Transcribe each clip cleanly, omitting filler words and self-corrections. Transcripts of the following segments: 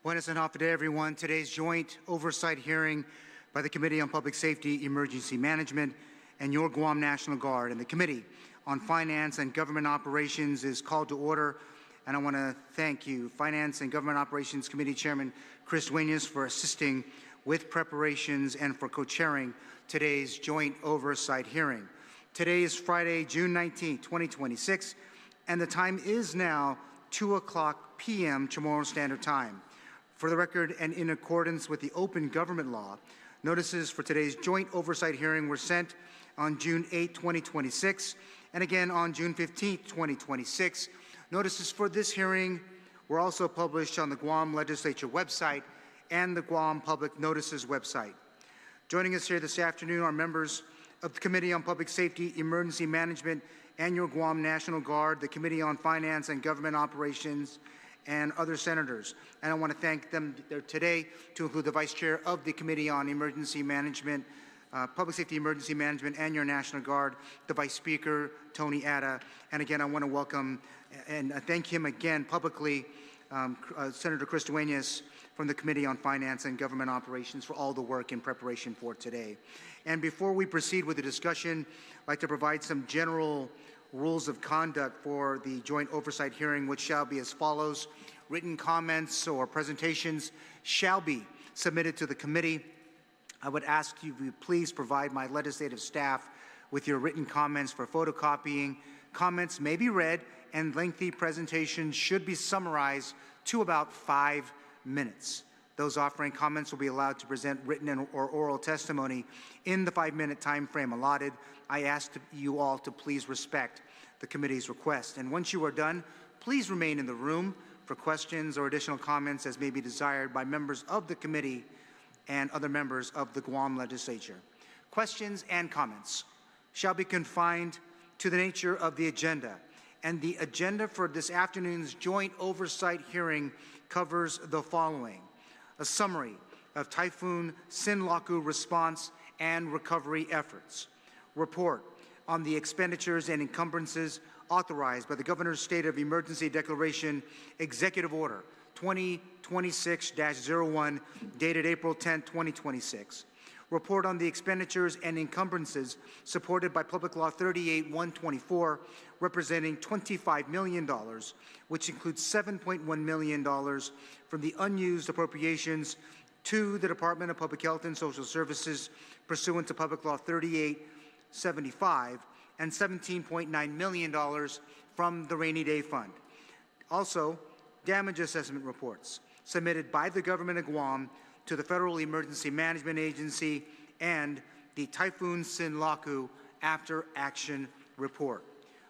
Buenas and half a day, everyone. Today's joint oversight hearing by the Committee on Public Safety, Emergency Management, and your Guam National Guard and the Committee on Finance and Government Operations is called to order. And I want to thank you, Finance and Government Operations Committee Chairman Chris Duenas, for assisting with preparations and for co-chairing today's joint oversight hearing. Today is Friday, June 19, 2026, and the time is now 2:00 p.m. Chamorro Standard Time. For the record, and in accordance with the open government law, notices for today's joint oversight hearing were sent on June 8, 2026, and again on June 15, 2026. Notices for this hearing were also published on the Guam Legislature website and the Guam Public Notices website. Joining us here this afternoon are members of the Committee on Public Safety, Emergency Management, and your Guam National Guard, the Committee on Finance and Government Operations, and other senators. And I want to thank them today, to include the Vice Chair of the Committee on Emergency Management, Public Safety Emergency Management, and your National Guard, the Vice Speaker, Tony Atta. And again, I want to welcome and thank him again publicly, Senator Chris Duenas from the Committee on Finance and Government Operations, for all the work in preparation for today. And before we proceed with the discussion, I'd like to provide some general rules of conduct for the joint oversight hearing, which shall be as follows. Written comments or presentations shall be submitted to the committee. I would ask you to please provide my legislative staff with your written comments for photocopying. Comments may be read, and lengthy presentations should be summarized to about 5 minutes. Those offering comments will be allowed to present written or oral testimony in the 5-minute time frame allotted. I ask you all to please respect the committee's request. And once you are done, please remain in the room for questions or additional comments as may be desired by members of the committee and other members of the Guam Legislature. Questions and comments shall be confined to the nature of the agenda. And the agenda for this afternoon's joint oversight hearing covers the following: a summary of Typhoon Sinlaku response and recovery efforts, report on the expenditures and encumbrances authorized by the Governor's State of Emergency Declaration Executive Order 2026-01, dated April 10, 2026. Report on the expenditures and encumbrances supported by Public Law 38-124, representing $25 million, which includes $7.1 million from the unused appropriations to the Department of Public Health and Social Services pursuant to Public Law 38-75, and $17.9 million from the Rainy Day Fund. Also, damage assessment reports submitted by the Government of Guam to the Federal Emergency Management Agency and the Typhoon Sinlaku After Action Report.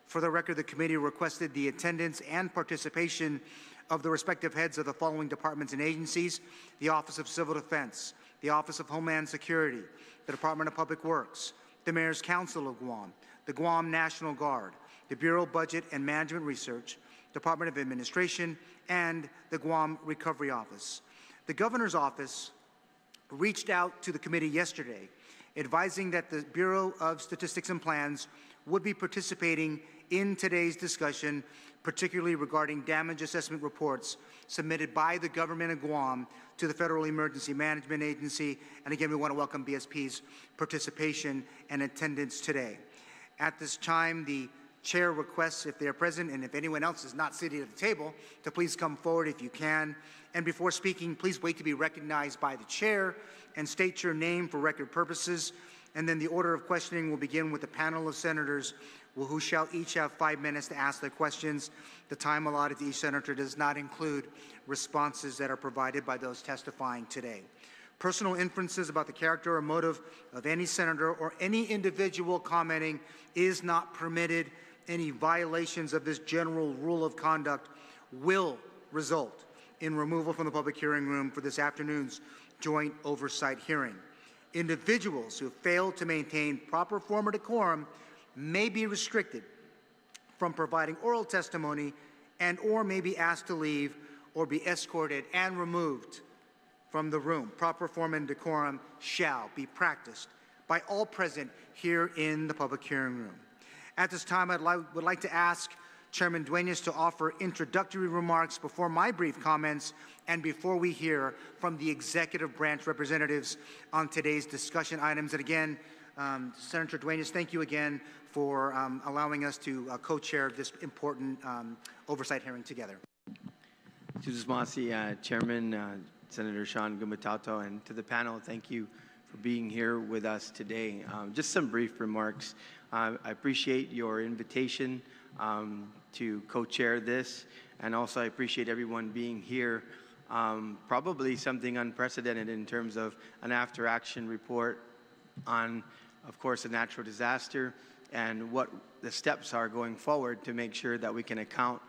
For the record, the committee requested the attendance and participation of the respective heads of the following departments and agencies: the Office of Civil Defense, the Office of Homeland Security, the Department of Public Works, the Mayor's Council of Guam, the Guam National Guard, the Bureau of Budget and Management Research, Department of Administration, and the Guam Recovery Office. The Governor's Office reached out to the committee yesterday, advising that the Bureau of Statistics and Plans would be participating in today's discussion, particularly regarding damage assessment reports submitted by the Government of Guam to the Federal Emergency Management Agency. And again, we want to welcome BSP's participation and attendance today. At this time, the Chair requests, if they are present and if anyone else is not seated at the table, to please come forward if you can. And before speaking, please wait to be recognized by the Chair and state your name for record purposes. And then the order of questioning will begin with a panel of senators who shall each have 5 minutes to ask their questions. The time allotted to each senator does not include responses that are provided by those testifying today. Personal inferences about the character or motive of any senator or any individual commenting is not permitted. Any violations of this general rule of conduct will result in removal from the public hearing room for this afternoon's joint oversight hearing. Individuals who fail to maintain proper form of decorum may be restricted from providing oral testimony and or may be asked to leave or be escorted and removed from the room. Proper form and decorum shall be practiced by all present here in the public hearing room. At this time, would like to ask Chairman Duenas to offer introductory remarks before my brief comments and before we hear from the executive branch representatives on today's discussion items. And again, Senator Duenas, thank you again for allowing us to co-chair this important oversight hearing together. Chairman, Senator Shawn, Gumataotao, and to the panel, thank you for being here with us today. Just some brief remarks. I appreciate your invitation to co-chair this, and also I appreciate everyone being here. Probably something unprecedented in terms of an after-action report on, of course, a natural disaster and what the steps are going forward to make sure that we can account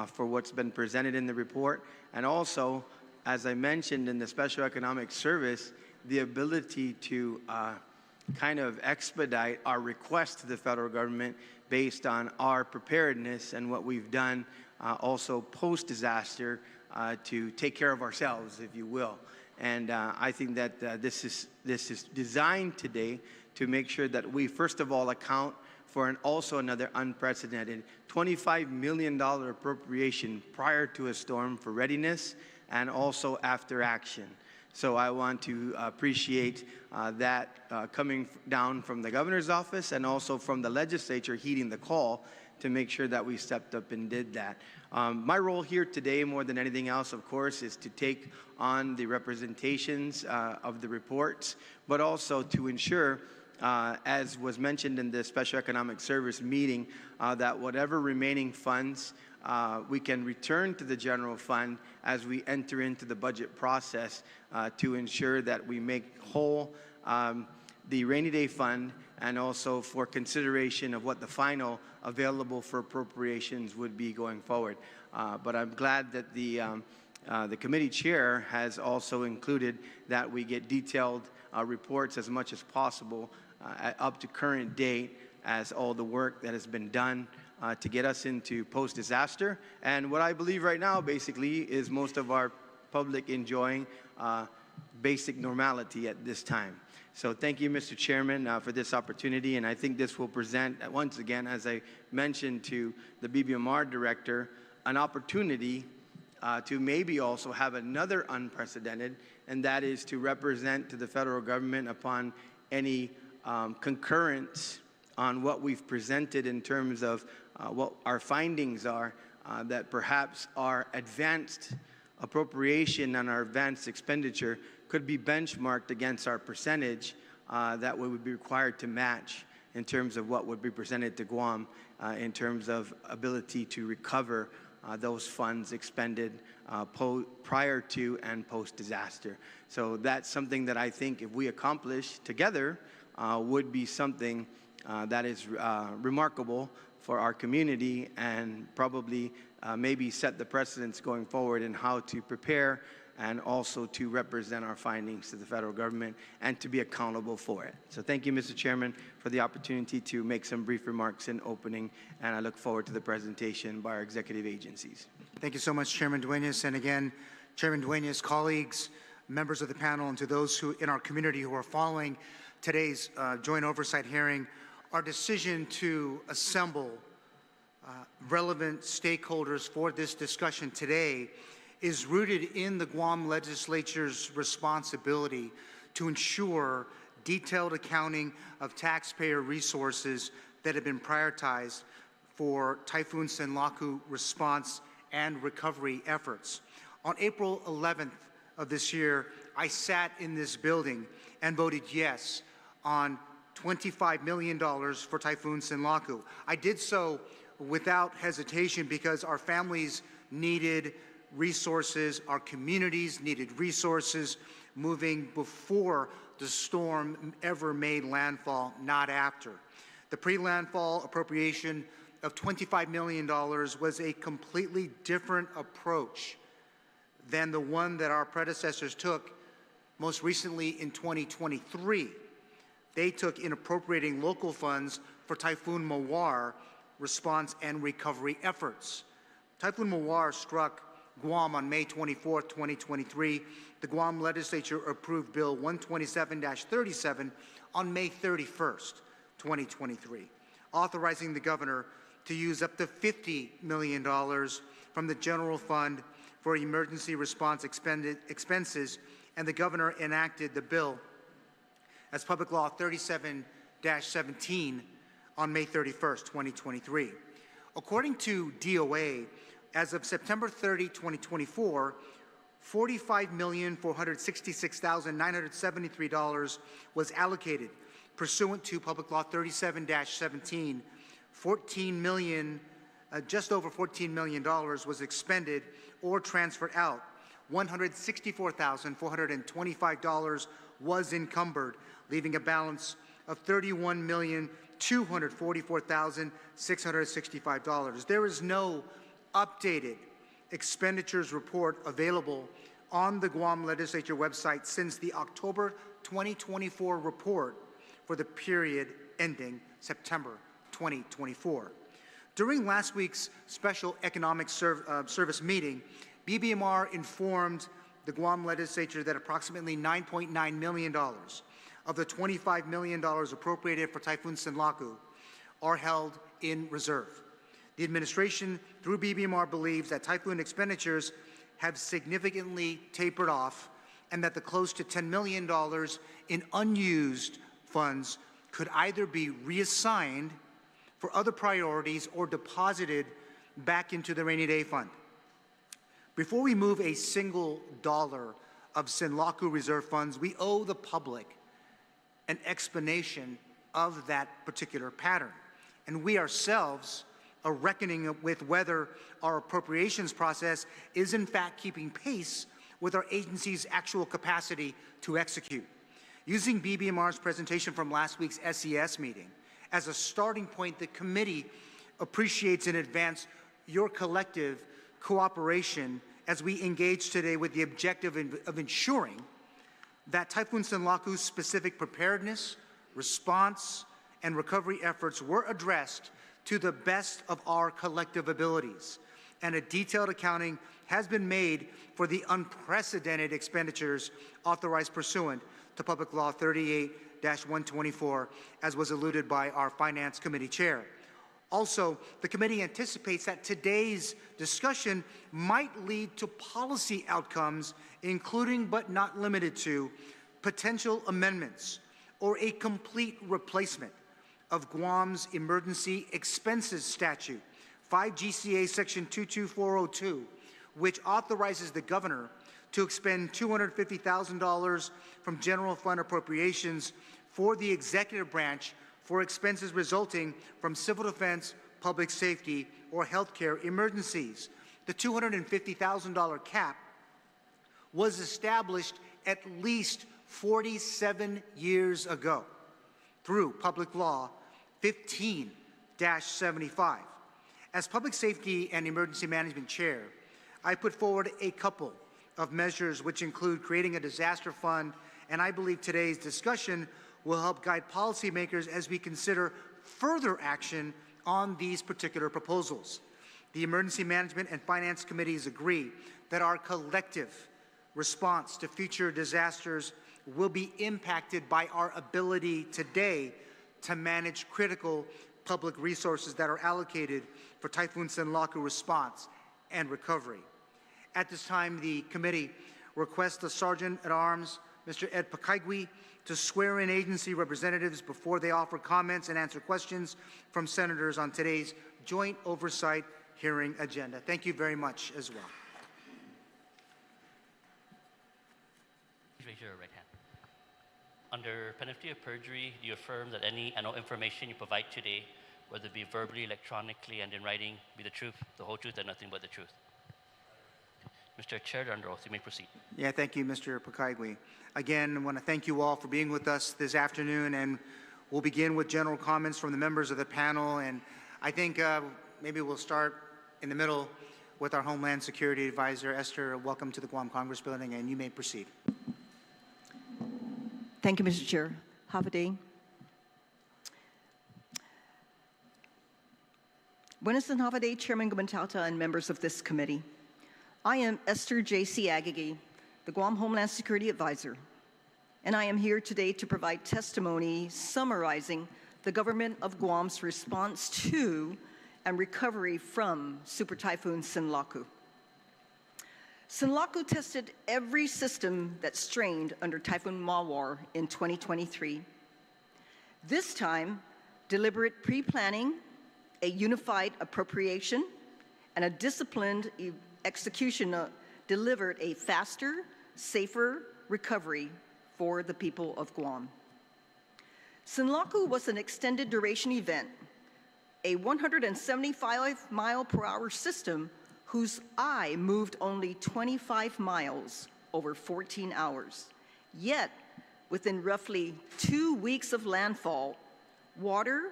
for what's been presented in the report, and also, as I mentioned in the Special Economic Service, the ability to kind of expedite our request to the federal government based on our preparedness and what we've done also post-disaster to take care of ourselves, if you will. And I think that this is designed today to make sure that we, first of all, account for also another unprecedented $25 million appropriation prior to a storm for readiness and also after action. So I want to appreciate that coming down from the governor's office and also from the legislature heeding the call to make sure that we stepped up and did that. My role here today, more than anything else, of course, is to take on the representations of the reports, but also to ensure, as was mentioned in the Special Economic Service meeting, that whatever remaining funds we can return to the general fund as we enter into the budget process to ensure that we make whole the rainy day fund and also for consideration of what the final available for appropriations would be going forward. But I'm glad that the committee chair has also included that we get detailed reports as much as possible up to current date as all the work that has been done to get us into post-disaster. And what I believe right now, basically, is most of our public enjoying basic normality at this time. So thank you, Mr. Chairman, for this opportunity. And I think this will present, once again, as I mentioned to the BBMR director, an opportunity to maybe also have another unprecedented, and that is to represent to the federal government upon any concurrence on what we've presented in terms of what our findings are, that perhaps our advanced appropriation and our advanced expenditure could be benchmarked against our percentage that we would be required to match in terms of what would be presented to Guam in terms of ability to recover those funds expended prior to and post-disaster. So that's something that I think if we accomplish together would be something that is remarkable for our community and probably maybe set the precedents going forward in how to prepare and also to represent our findings to the federal government and to be accountable for it. So thank you, Mr. Chairman, for the opportunity to make some brief remarks in opening, and I look forward to the presentation by our executive agencies. Thank you so much, Chairman Duenas. And again, Chairman Duenas, colleagues, members of the panel, and to those who in our community who are following today's joint oversight hearing, our decision to assemble relevant stakeholders for this discussion today is rooted in the Guam legislature's responsibility to ensure detailed accounting of taxpayer resources that have been prioritized for Typhoon Sinlaku response and recovery efforts. On April 11th of this year, I sat in this building and voted yes on $25 million for Typhoon Sinlaku. I did so without hesitation because our families needed resources, our communities needed resources moving before the storm ever made landfall, not after. The pre-landfall appropriation of $25 million was a completely different approach than the one that our predecessors took most recently in 2023. They took in appropriating local funds for Typhoon Mawar response and recovery efforts. Typhoon Mawar struck Guam on May 24, 2023. The Guam legislature approved Bill 127-37 on May 31st, 2023, authorizing the governor to use up to $50 million from the general fund for emergency response expenses, and the governor enacted the bill as Public Law 37-17 on May 31st, 2023. According to DOA, as of September 30, 2024, $45,466,973 was allocated pursuant to Public Law 37-17. Just over $14 million was expended or transferred out. $164,425 was encumbered, leaving a balance of $31,244,665. There is no updated expenditures report available on the Guam Legislature website since the October 2024 report for the period ending September 2024. During last week's Special Economic Service meeting, BBMR informed the Guam Legislature that approximately $9.9 million of the $25 million appropriated for Typhoon Sinlaku are held in reserve. The administration, through BBMR, believes that typhoon expenditures have significantly tapered off and that the close to $10 million in unused funds could either be reassigned for other priorities or deposited back into the rainy day fund. Before we move a single dollar of Sinlaku reserve funds, we owe the public an explanation of that particular pattern. And we ourselves are reckoning with whether our appropriations process is in fact keeping pace with our agency's actual capacity to execute. Using BBMR's presentation from last week's SES meeting as a starting point, the committee appreciates in advance your collective cooperation as we engage today with the objective of ensuring that Typhoon Sinlaku's specific preparedness, response, and recovery efforts were addressed to the best of our collective abilities. And a detailed accounting has been made for the unprecedented expenditures authorized pursuant to Public Law 38-124, as was alluded by our Finance Committee Chair. Also, the committee anticipates that today's discussion might lead to policy outcomes, including but not limited to potential amendments or a complete replacement of Guam's Emergency Expenses Statute, 5 GCA Section 22402, which authorizes the governor to expend $250,000 from general fund appropriations for the executive branch for expenses resulting from civil defense, public safety, or healthcare emergencies. The $250,000 cap was established at least 47 years ago through Public Law 15-75. As Public Safety and Emergency Management Chair, I put forward a couple of measures which include creating a disaster fund, and I believe today's discussion will help guide policymakers as we consider further action on these particular proposals. The Emergency Management and Finance Committees agree that our collective response to future disasters will be impacted by our ability today to manage critical public resources that are allocated for Typhoon Sinlaku response and recovery. At this time, the committee requests the Sergeant-at-Arms, Mr. Ed Pakaigui, to swear in agency representatives before they offer comments and answer questions from senators on today's joint oversight hearing agenda. Thank you very much as well. Please raise your right hand. Under penalty of perjury, do you affirm that any and all information you provide today, whether it be verbally, electronically, and in writing, be the truth, the whole truth, and nothing but the truth? Mr. Chair, under oath, you may proceed. Yeah, thank you, Mr. Pakaigui. Again, I want to thank you all for being with us this afternoon, and we'll begin with general comments from the members of the panel. And I think maybe we'll start in the middle with our Homeland Security Advisor. Esther, welcome to the Guam Congress Building, and you may proceed. Thank you, Mr. Chair. Have a day. Buenas and have a day, Chairman Gumataotao and members of this committee. I am Esther J.C. Agagi, the Guam Homeland Security Advisor, and I am here today to provide testimony summarizing the Government of Guam's response to and recovery from Super Typhoon Sinlaku. Sinlaku tested every system that strained under Typhoon Mawar in 2023. This time, deliberate pre-planning, a unified appropriation, and a disciplined execution delivered a faster, safer recovery for the people of Guam. Sinlaku was an extended duration event, a 175-mile-per-hour system whose eye moved only 25 miles over 14 hours. Yet, within roughly 2 weeks of landfall, water,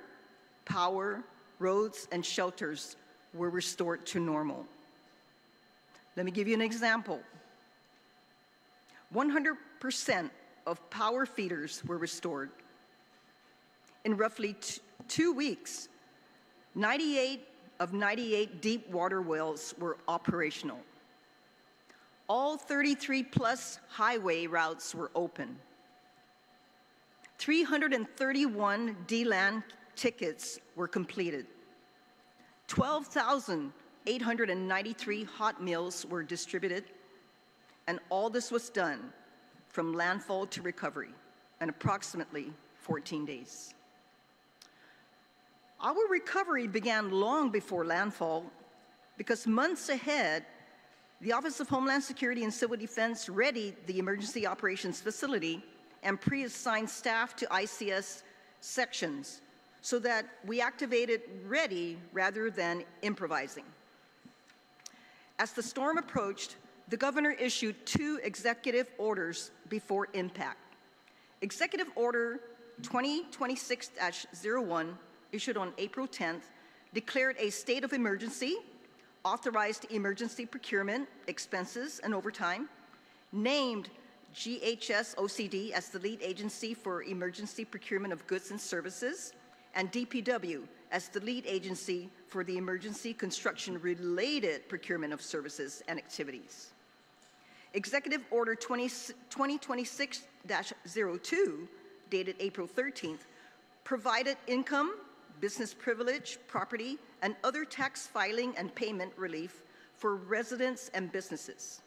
power, roads, and shelters were restored to normal. Let me give you an example. 100% of power feeders were restored. In roughly 2 weeks, 98 of 98 deep water wells were operational. All 33-plus highway routes were open. 331 DLAN tickets were completed. 12,893 hot meals were distributed, and all this was done from landfall to recovery in approximately 14 days. Our recovery began long before landfall because months ahead, the Office of Homeland Security and Civil Defense readied the Emergency Operations Facility and pre-assigned staff to ICS sections so that we activated ready rather than improvising. As the storm approached, the governor issued 2 executive orders before impact. Executive Order 2026-01, issued on April 10th, declared a state of emergency, authorized emergency procurement, expenses, and overtime, named GHS OCD as the lead agency for emergency procurement of goods and services, and DPW as the lead agency for the emergency construction-related procurement of services and activities. Executive Order 2026-02, dated April 13th, provided income, business privilege, property, and other tax filing and payment relief for residents and businesses.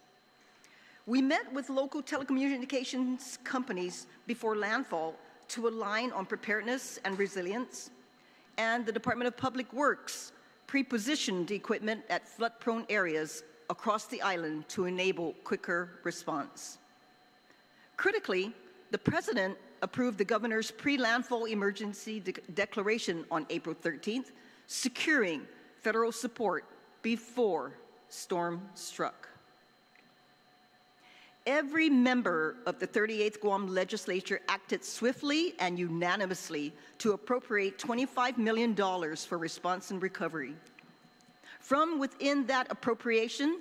We met with local telecommunications companies before landfall to align on preparedness and resilience, and the Department of Public Works pre-positioned equipment at flood-prone areas across the island to enable quicker response. Critically, the President approved the governor's pre-landfall emergency declaration on April 13th, securing federal support before storm struck. Every member of the 38th Guam legislature acted swiftly and unanimously to appropriate $25 million for response and recovery. From within that appropriation,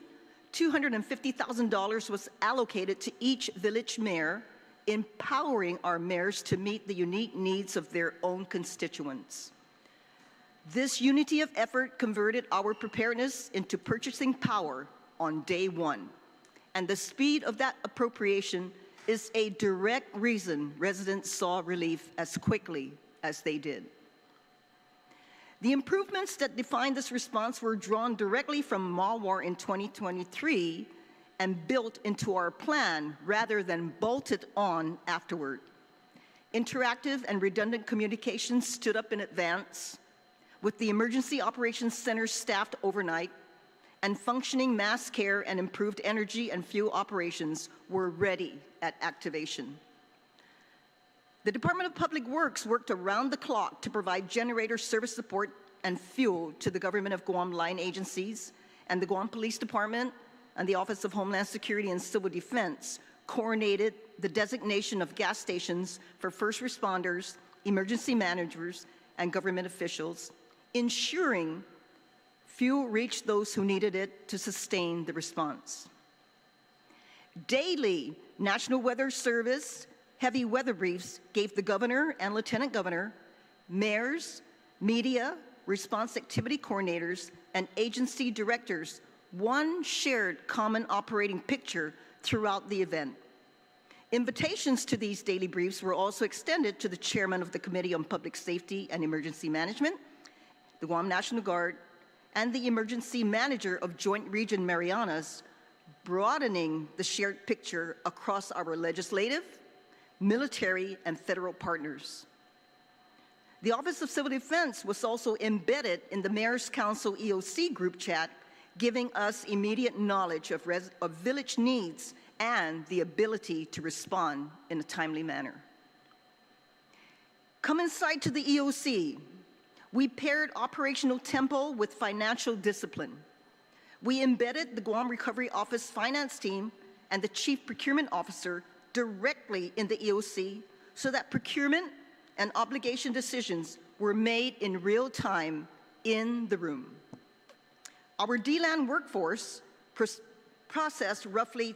$250,000 was allocated to each village mayor, empowering our mayors to meet the unique needs of their own constituents. This unity of effort converted our preparedness into purchasing power on day one. And the speed of that appropriation is a direct reason residents saw relief as quickly as they did. The improvements that defined this response were drawn directly from Mawar in 2023 and built into our plan rather than bolted on afterward. Interactive and redundant communications stood up in advance, with the Emergency Operations Center staffed overnight, and functioning mass care and improved energy and fuel operations were ready at activation. The Department of Public Works worked around the clock to provide generator service support and fuel to the Government of Guam line agencies, and the Guam Police Department and the Office of Homeland Security and Civil Defense coordinated the designation of gas stations for first responders, emergency managers, and government officials, ensuring fuel reached those who needed it to sustain the response. Daily, National Weather Service heavy weather briefs gave the governor and lieutenant governor, mayors, media, response activity coordinators, and agency directors one shared common operating picture throughout the event. Invitations to these daily briefs were also extended to the chairman of the Committee on Public Safety and Emergency Management, the Guam National Guard, and the Emergency Manager of Joint Region Marianas, broadening the shared picture across our legislative, military, and federal partners. The Office of Civil Defense was also embedded in the Mayor's Council EOC group chat, giving us immediate knowledge of village needs and the ability to respond in a timely manner. Come inside to the EOC. We paired operational tempo with financial discipline. We embedded the Guam Recovery Office finance team and the Chief Procurement Officer directly in the EOC so that procurement and obligation decisions were made in real time in the room. Our DLAN workforce processed roughly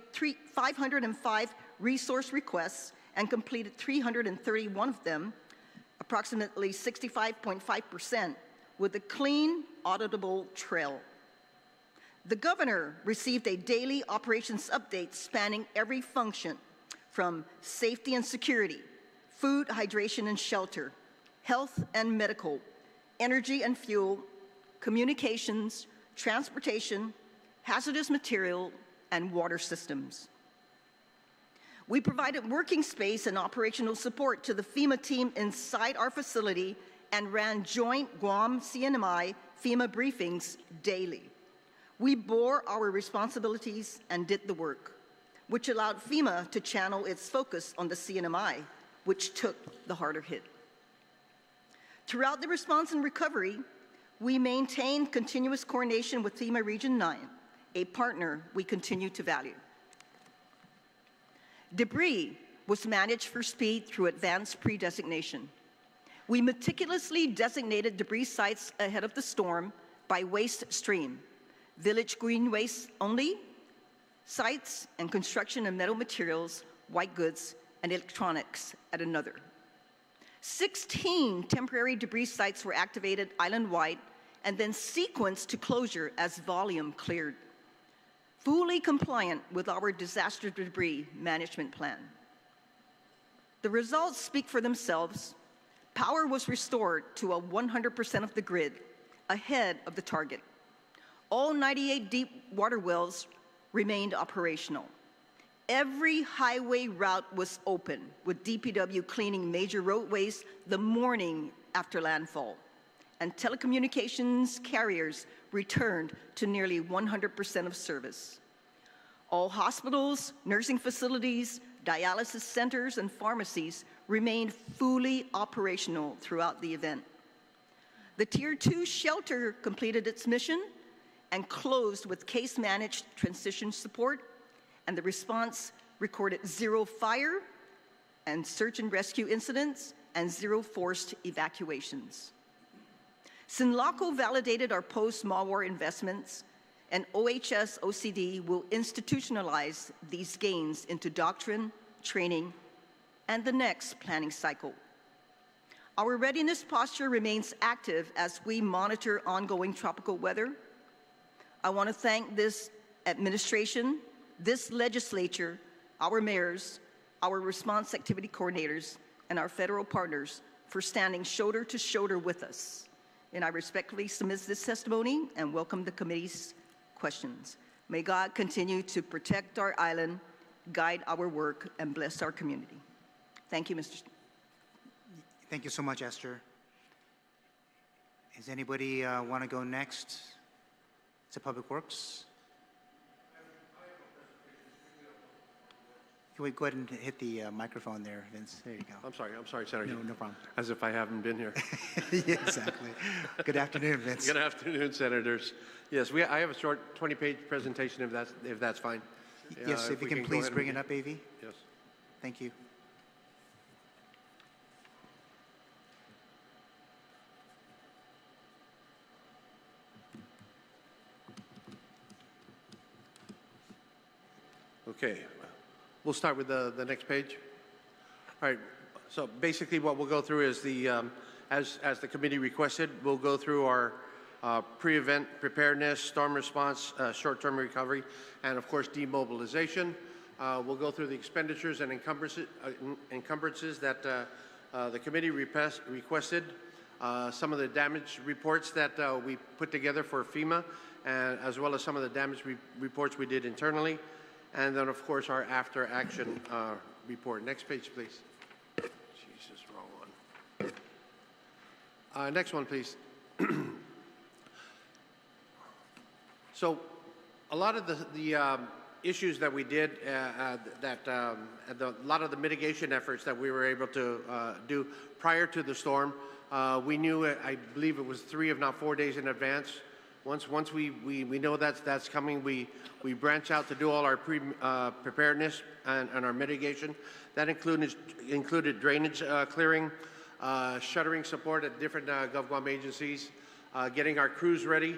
505 resource requests and completed 331 of them, approximately 65.5%, with a clean, auditable trail. The governor received a daily operations update spanning every function, from safety and security, food, hydration and shelter, health and medical, energy and fuel, communications, transportation, hazardous material, and water systems. We provided working space and operational support to the FEMA team inside our facility and ran joint Guam CNMI FEMA briefings daily. We bore our responsibilities and did the work, which allowed FEMA to channel its focus on the CNMI, which took the harder hit. Throughout the response and recovery, we maintained continuous coordination with FEMA Region 9, a partner we continue to value. Debris was managed for speed through advanced pre-designation. We meticulously designated debris sites ahead of the storm by waste stream, village green waste only, sites and construction and metal materials, white goods, and electronics at another. 16 temporary debris sites were activated island-wide and then sequenced to closure as volume cleared, fully compliant with our disaster debris management plan. The results speak for themselves. Power was restored to 100% of the grid, ahead of the target. All 98 deep water wells remained operational. Every highway route was open, with DPW cleaning major roadways the morning after landfall, and telecommunications carriers returned to nearly 100% of service. All hospitals, nursing facilities, dialysis centers, and pharmacies remained fully operational throughout the event. The Tier 2 shelter completed its mission and closed with case-managed transition support, and the response recorded 0 fire and search and rescue incidents and 0 forced evacuations. Sinlaku validated our post-malware investments, and OHS OCD will institutionalize these gains into doctrine, training, and the next planning cycle. Our readiness posture remains active as we monitor ongoing tropical weather. I want to thank this administration, this legislature, our mayors, our response activity coordinators, and our federal partners for standing shoulder to shoulder with us. And I respectfully submit this testimony and welcome the committee's questions. May God continue to protect our island, guide our work, and bless our community. Thank you, Mr. Thank you so much, Esther. Does anybody want to go next to Public Works? Can we go ahead and hit the microphone there, Vince? There you go. I'm sorry, Senator. No problem. As if I haven't been here. Yeah, exactly. Good afternoon, Vince. Good afternoon, Senators. Yes, I have a short 20-page presentation, if that's fine. Yes, if you can please bring it up, AV. Yes. Thank you. Okay. We'll start with the next page. All right. So basically, what we'll go through is as the committee requested, we'll go through our pre-event preparedness, storm response, short-term recovery, and of course demobilization. We'll go through the expenditures and encumbrances that the committee requested. some of the damage reports that we put together for FEMA, as well as some of the damage reports we did internally, and then of course our after action report. Next page, please. Jesus, wrong one. Next one, please. So a lot of the issues that we did, a lot of the mitigation efforts that we were able to do prior to the storm, we knew, I believe it was 3 if not 4 days in advance. Once we know that's coming, we branch out to do all our preparedness and our mitigation. That included drainage clearing, shuttering support at different GovGuam agencies, getting our crews ready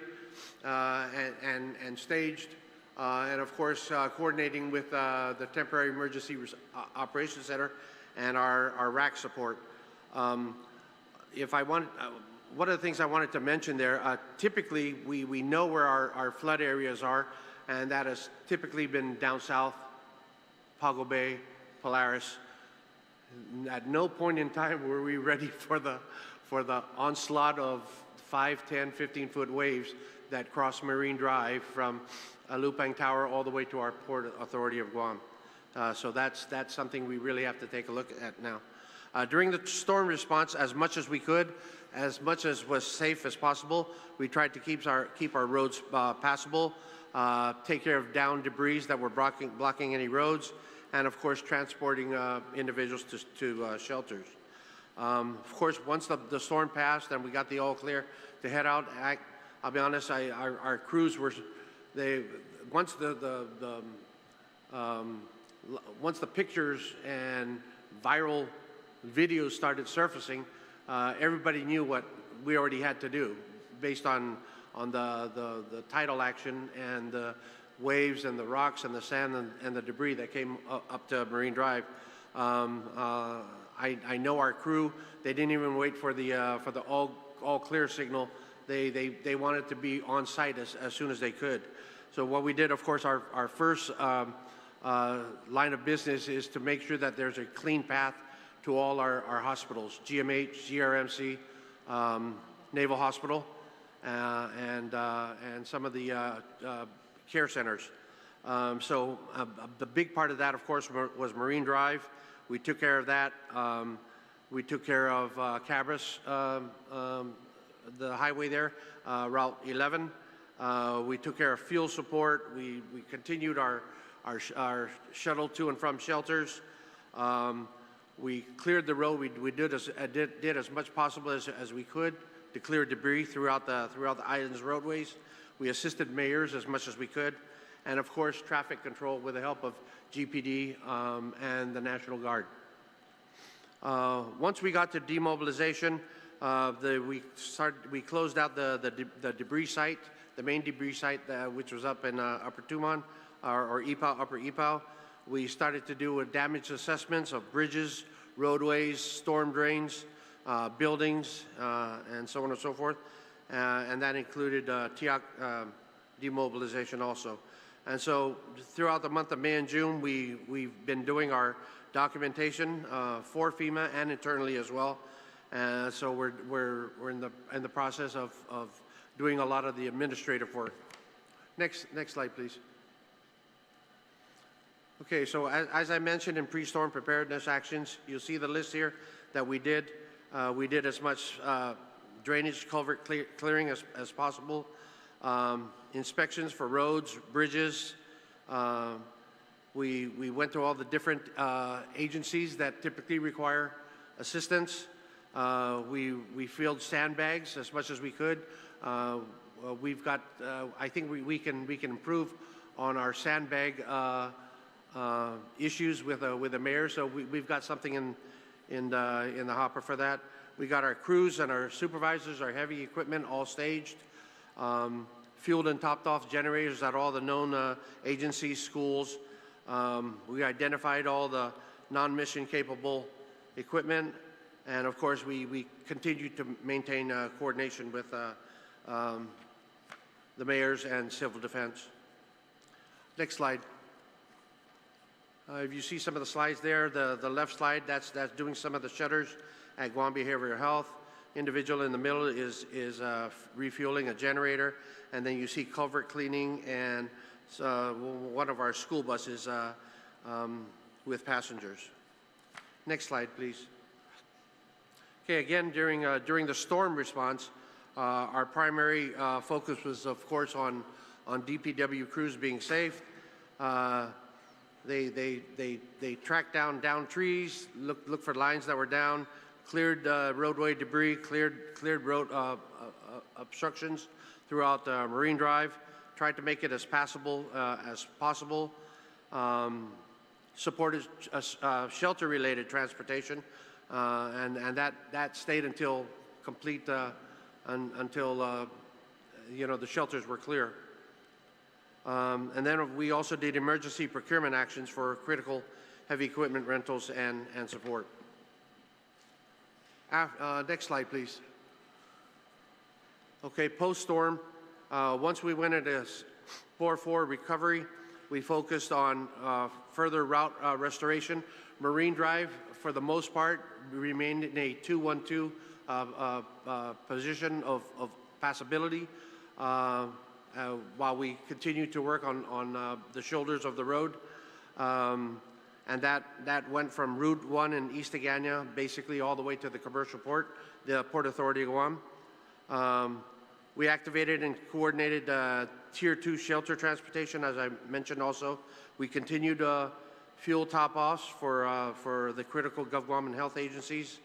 and staged, and of course coordinating with the Temporary Emergency Operations Center and our RAC support. One of the things I wanted to mention there, typically we know where our flood areas are, and that has typically been down south, Pago Bay, Polaris. At no point in time were we ready for the onslaught of 5, 10, 15-foot waves that cross Marine Drive from Lupang Tower all the way to our Port Authority of Guam. So that's something we really have to take a look at now. During the storm response, as much as we could, as much as was safe as possible, we tried to keep our roads passable, take care of down debris that were blocking any roads, and of course transporting individuals to shelters. Of course, once the storm passed and we got the all clear to head out, I'll be honest, our crews were, once the pictures and viral videos started surfacing, everybody knew what we already had to do based on the tidal action and the waves and the rocks and the sand and the debris that came up to Marine Drive. I know our crew, they didn't even wait for the all clear signal. They wanted to be on site as soon as they could. So what we did, of course, our first line of business is to make sure that there's a clean path to all our hospitals, GMH, GRMC, Naval Hospital, and some of the care centers. So the big part of that, of course, was Marine Drive. We took care of that. We took care of Cabras, the highway there, Route 11. We took care of fuel support. We continued our shuttle to and from shelters. We cleared the road. We did as much possible as we could to clear debris throughout the island's roadways. We assisted mayors as much as we could, and of course traffic control with the help of GPD and the National Guard. Once we got to demobilization, we closed out the debris site, the main debris site, which was up in Upper Tumon, or Ipao, Upper Ipao. We started to do damage assessments of bridges, roadways, storm drains, buildings, and so on and so forth. And that included TIAC demobilization also. And so throughout the month of May and June, we've been doing our documentation for FEMA and internally as well. So we're in the process of doing a lot of the administrative work. Next slide, please. Okay, so as I mentioned in pre-storm preparedness actions, you'll see the list here that we did. We did as much drainage culvert clearing as possible, inspections for roads, bridges. We went to all the different agencies that typically require assistance. We filled sandbags as much as we could. We've got, I think we can improve on our sandbag issues with the mayor, so we've got something in the hopper for that. We got our crews and our supervisors, our heavy equipment all staged, fueled and topped off generators at all the known agencies, schools. We identified all the non-mission capable equipment, and of course we continue to maintain coordination with the mayors and civil defense. Next slide. If you see some of the slides there, the left slide, that's doing some of the shutters at Guam Behavioral Health. individual in the middle is refueling a generator, and then you see culvert cleaning and one of our school buses with passengers. Next slide, please. Okay, again, during the storm response, our primary focus was, of course, on DPW crews being safe. They tracked down trees, looked for lines that were down, cleared roadway debris, cleared road obstructions throughout Marine Drive, tried to make it as passable as possible, supported shelter-related transportation, and that stayed until complete, until you know, the shelters were clear. And then we also did emergency procurement actions for critical heavy equipment rentals and support. Next slide, please. Okay, post-storm, once we went into 4-4 recovery, we focused on further route restoration. Marine Drive, for the most part, remained in a 2-1-2 position of passability while we continue to work on the shoulders of the road. And that went from Route 1 in East Agana, basically all the way to the commercial port, the Port Authority of Guam. We activated and coordinated Tier 2 shelter transportation, as I mentioned also. We continued fuel top-offs for the critical GovGuam and health agencies.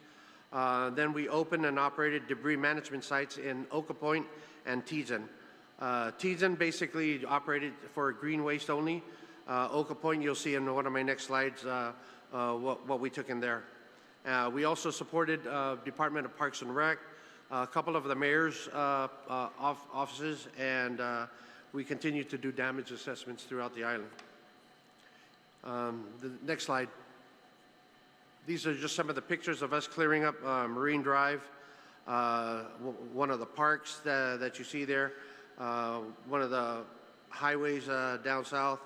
Then we opened and operated debris management sites in Oka Point and Tizan. Tizan basically operated for green waste only. Oka Point, you'll see in one of my next slides what we took in there. We also supported Department of Parks and Rec, a couple of the mayor's offices, and we continue to do damage assessments throughout the island. The next slide. These are just some of the pictures of us clearing up Marine Drive, one of the parks that you see there, one of the highways down south.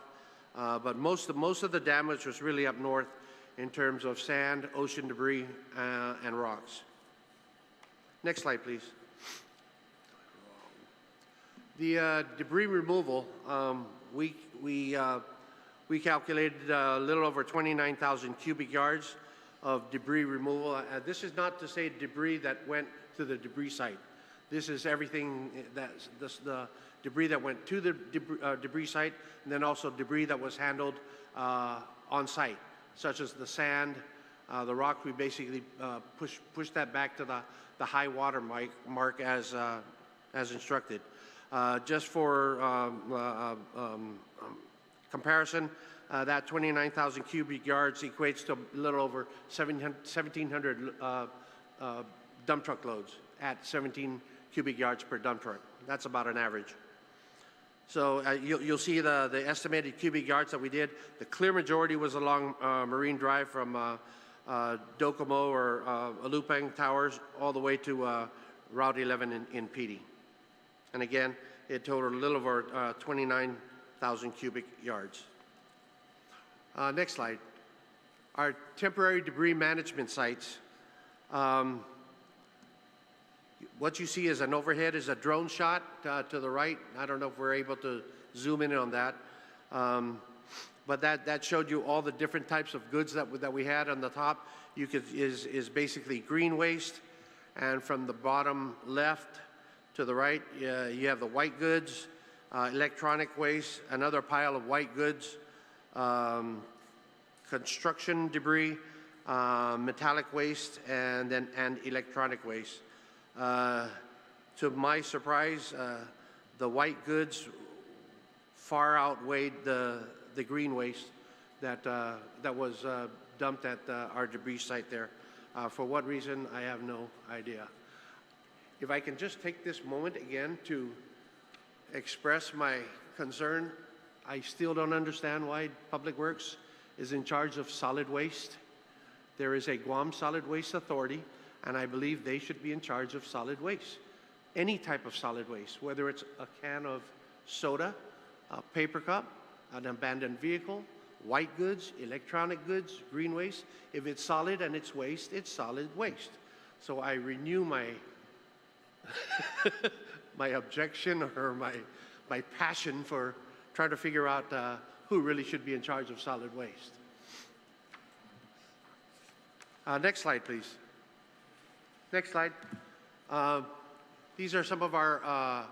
But most of the damage was really up north in terms of sand, ocean debris, and rocks. Next slide, please. The debris removal, we calculated a little over 29,000 cubic yards of debris removal. This is not to say debris that went to the debris site. This is everything the debris that went to the debris site, and then also debris that was handled on site, such as the sand, the rock. We basically push that back to the high water mark as instructed. Just for comparison, that 29,000 cubic yards equates to a little over 1,700 dump truck loads at 17 cubic yards per dump truck. That's about an average. So you'll see the estimated cubic yards that we did. The clear majority was along Marine Drive from Docomo or Alupang Towers all the way to Route 11 in Pidi. And again, it totaled a little over 29,000 cubic yards. Next slide. Our temporary debris management sites. What you see is an overhead is a drone shot to the right. I don't know if we're able to zoom in on that. But that showed you all the different types of goods that we had on the top. Is basically green waste, and from the bottom left to the right, you have the white goods, electronic waste, another pile of white goods, construction debris, metallic waste, and electronic waste. To my surprise, the white goods far outweighed the green waste that was dumped at our debris site there. For what reason, I have no idea. If I can just take this moment again to express my concern, I still don't understand why Public Works is in charge of solid waste. There is a Guam Solid Waste Authority, and I believe they should be in charge of solid waste. Any type of solid waste, whether it's a can of soda, a paper cup, an abandoned vehicle, white goods, electronic goods, green waste. If it's solid and it's waste, it's solid waste. So I renew my my objection or my passion for trying to figure out who really should be in charge of solid waste. Next slide, please. Next slide. These are some of our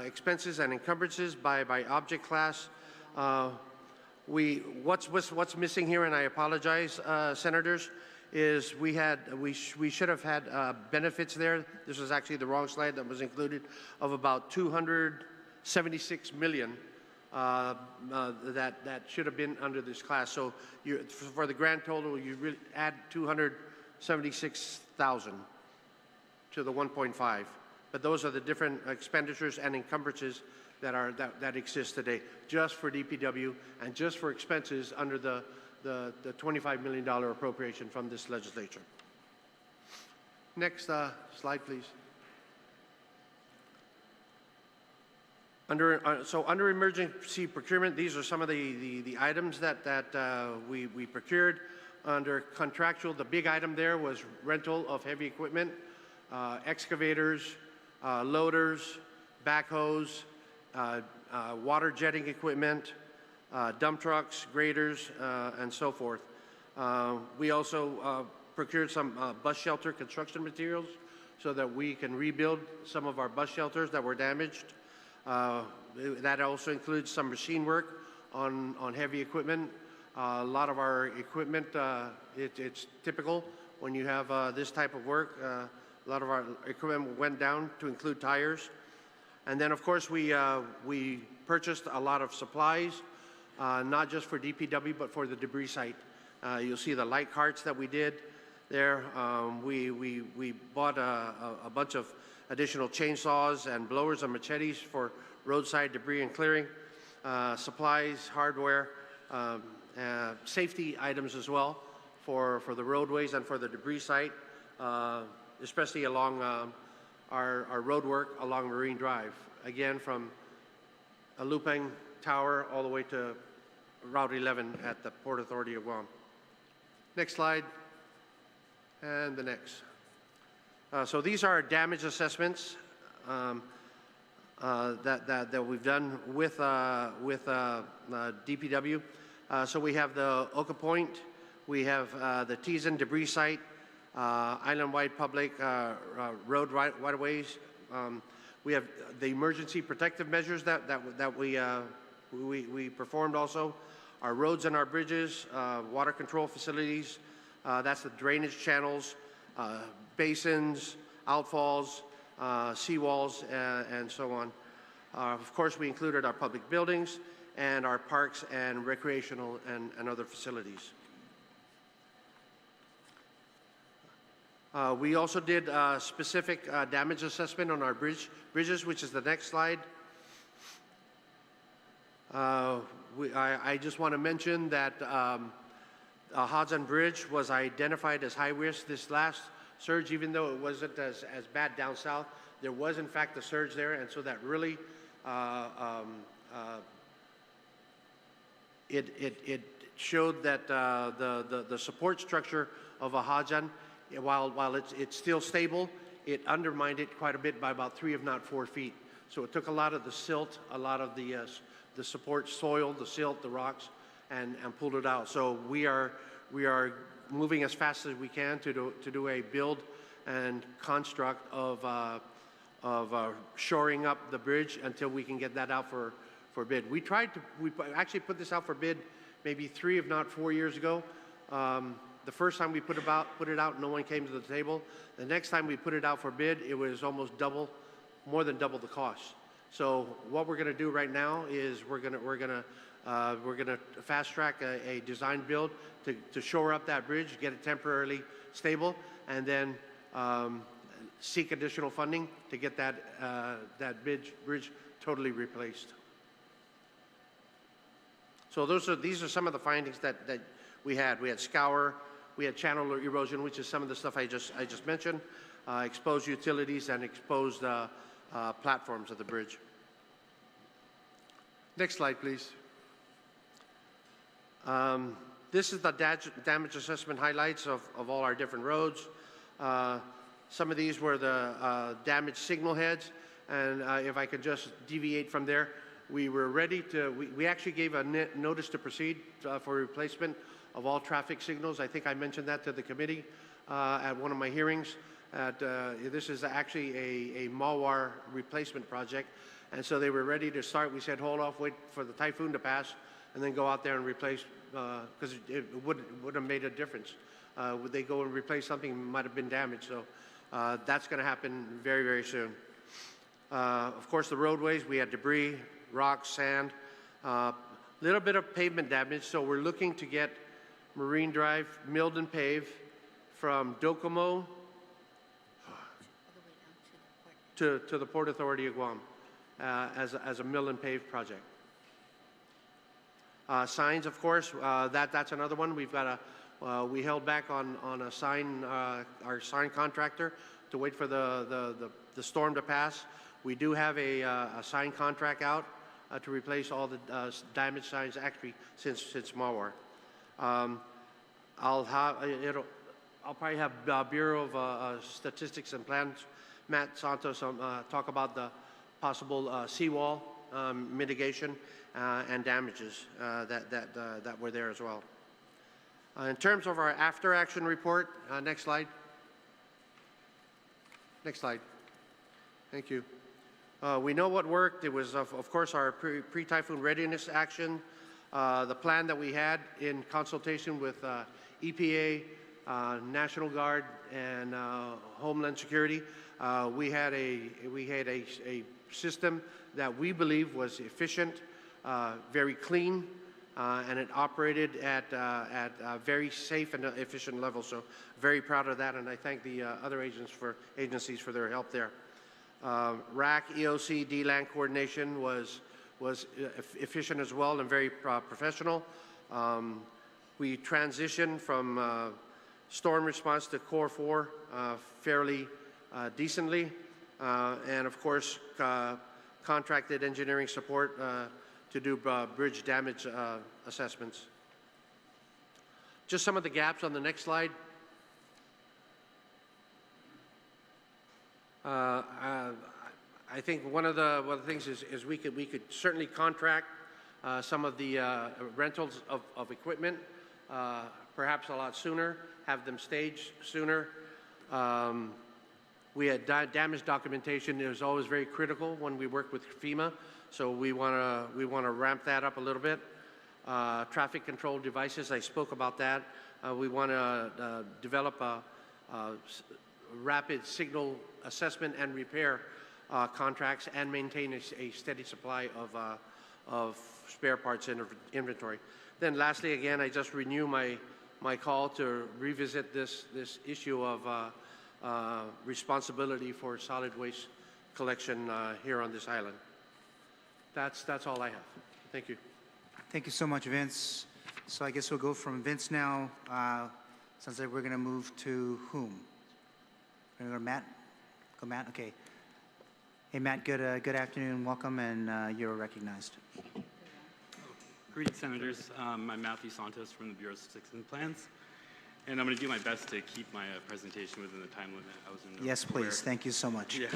expenses and encumbrances by object class. What's missing here, and I apologize, senators, is we should have had benefits there. This was actually the wrong slide that was included, of about 276 million that should have been under this class. So for the grand total, you really add 276,000 to the 1.5. But those are the different expenditures and encumbrances that exist today, just for DPW and just for expenses under the $25 million appropriation from this legislature. Next slide, please. Under emergency procurement, these are some of the items that we procured. Under contractual, the big item there was rental of heavy equipment, excavators, loaders, backhoes, water jetting equipment, dump trucks, graders, and so forth. We also procured some bus shelter construction materials so that we can rebuild some of our bus shelters that were damaged. That also includes some machine work on heavy equipment. A lot of our equipment, it's typical when you have this type of work. A lot of our equipment went down to include tires. And then, of course, we purchased a lot of supplies, not just for DPW, but for the debris site. You'll see the light carts that we did there. We bought a bunch of additional chainsaws and blowers and machetes for roadside debris and clearing, supplies, hardware, safety items as well for the roadways and for the debris site, especially along our road work along Marine Drive, again from Alupang Tower all the way to Route 11 at the Port Authority of Guam. Next slide, and the next. So these are damage assessments that we've done with DPW. So we have the Oka Point, we have the Tizan debris site, island-wide public road right-of-ways. We have the emergency protective measures that we performed also. Our roads and our bridges, water control facilities, that's the drainage channels, basins, outfalls, seawalls, and so on. Of course, we included our public buildings and our parks and recreational and other facilities. We also did specific damage assessment on our bridges, which is the next slide. I just want to mention that Hajan Bridge was identified as high risk this last surge, even though it wasn't as bad down south. There was, in fact, a surge there, and so that really it showed that the support structure of a Hajan, while it's still stable, it undermined it quite a bit by about 3 if not 4 feet. So it took a lot of the silt, a lot of the support soil, the silt, the rocks, and pulled it out. So we are moving as fast as we can to do a build and construct of shoring up the bridge until we can get that out for bid. We actually put this out for bid maybe 3 if not 4 years ago. The first time we put it out, no one came to the table. The next time we put it out for bid, it was almost more than double the cost. So what we're going to do right now is we're going to fast track a design build to shore up that bridge, get it temporarily stable, and then seek additional funding to get that bridge totally replaced. So these are some of the findings that we had. We had scour, we had channel erosion, which is some of the stuff I just mentioned, exposed utilities and exposed platforms of the bridge. Next slide, please. This is the damage assessment highlights of all our different roads. some of these were the damaged signal heads, and if I could just deviate from there, we were ready to, we actually gave a notice to proceed for replacement of all traffic signals. I think I mentioned that to the committee at one of my hearings. This is actually a Mawar replacement project, and so they were ready to start. We said, hold off, wait for the typhoon to pass, and then go out there and replace, because it would have made a difference. Would they go and replace something that might have been damaged? So that's going to happen very, very soon. Of course, the roadways, we had debris, rocks, sand, little bit of pavement damage. So we're looking to get Marine Drive milled and paved from Docomo to the Port Authority of Guam as a mill and pave project. Signs, of course, that's another one. We've got we held back on a sign, our sign contractor, to wait for the storm to pass. We do have a sign contract out to replace all the damaged signs, actually, since Mawar. I'll probably have Bureau of Statistics and Plans, Matt Santos, talk about the possible seawall mitigation and damages that were there as well. In terms of our after-action report, next slide. Next slide. Thank you. We know what worked. It was, of course, our pre-typhoon readiness action, the plan that we had in consultation with EPA, National Guard, and Homeland Security. We had a system that we believe was efficient, very clean, and it operated at a very safe and efficient level. So very proud of that, and I thank the other agencies for their help there. RAC, EOC, DLAN coordination was efficient as well and very professional. We transitioned from storm response to Core 4 fairly decently, and of course contracted engineering support to do bridge damage assessments. Just some of the gaps on the next slide. I think one of the things is we could certainly contract some of the rentals of equipment perhaps a lot sooner, have them staged sooner. We had damage documentation. It was always very critical when we worked with FEMA, so we want to ramp that up a little bit. Traffic control devices, I spoke about that. We want to develop a rapid signal assessment and repair contracts and maintain a steady supply of spare parts inventory. Then lastly, again, I just renew my call to revisit this issue of responsibility for solid waste collection here on this island. That's all I have. Thank you. Thank you so much, Vince. So I guess we'll go from Vince now. Sounds like we're going to move to whom? We're going to go to Matt? Go Matt? Okay. Hey, Matt, good afternoon. Welcome, and you're recognized. Greetings, Senators. I'm Matthew Santos from the Bureau of Statistics and Plans, and I'm going to do my best to keep my presentation within the time limit. I was in Yes, please. Thank you so much. Yeah.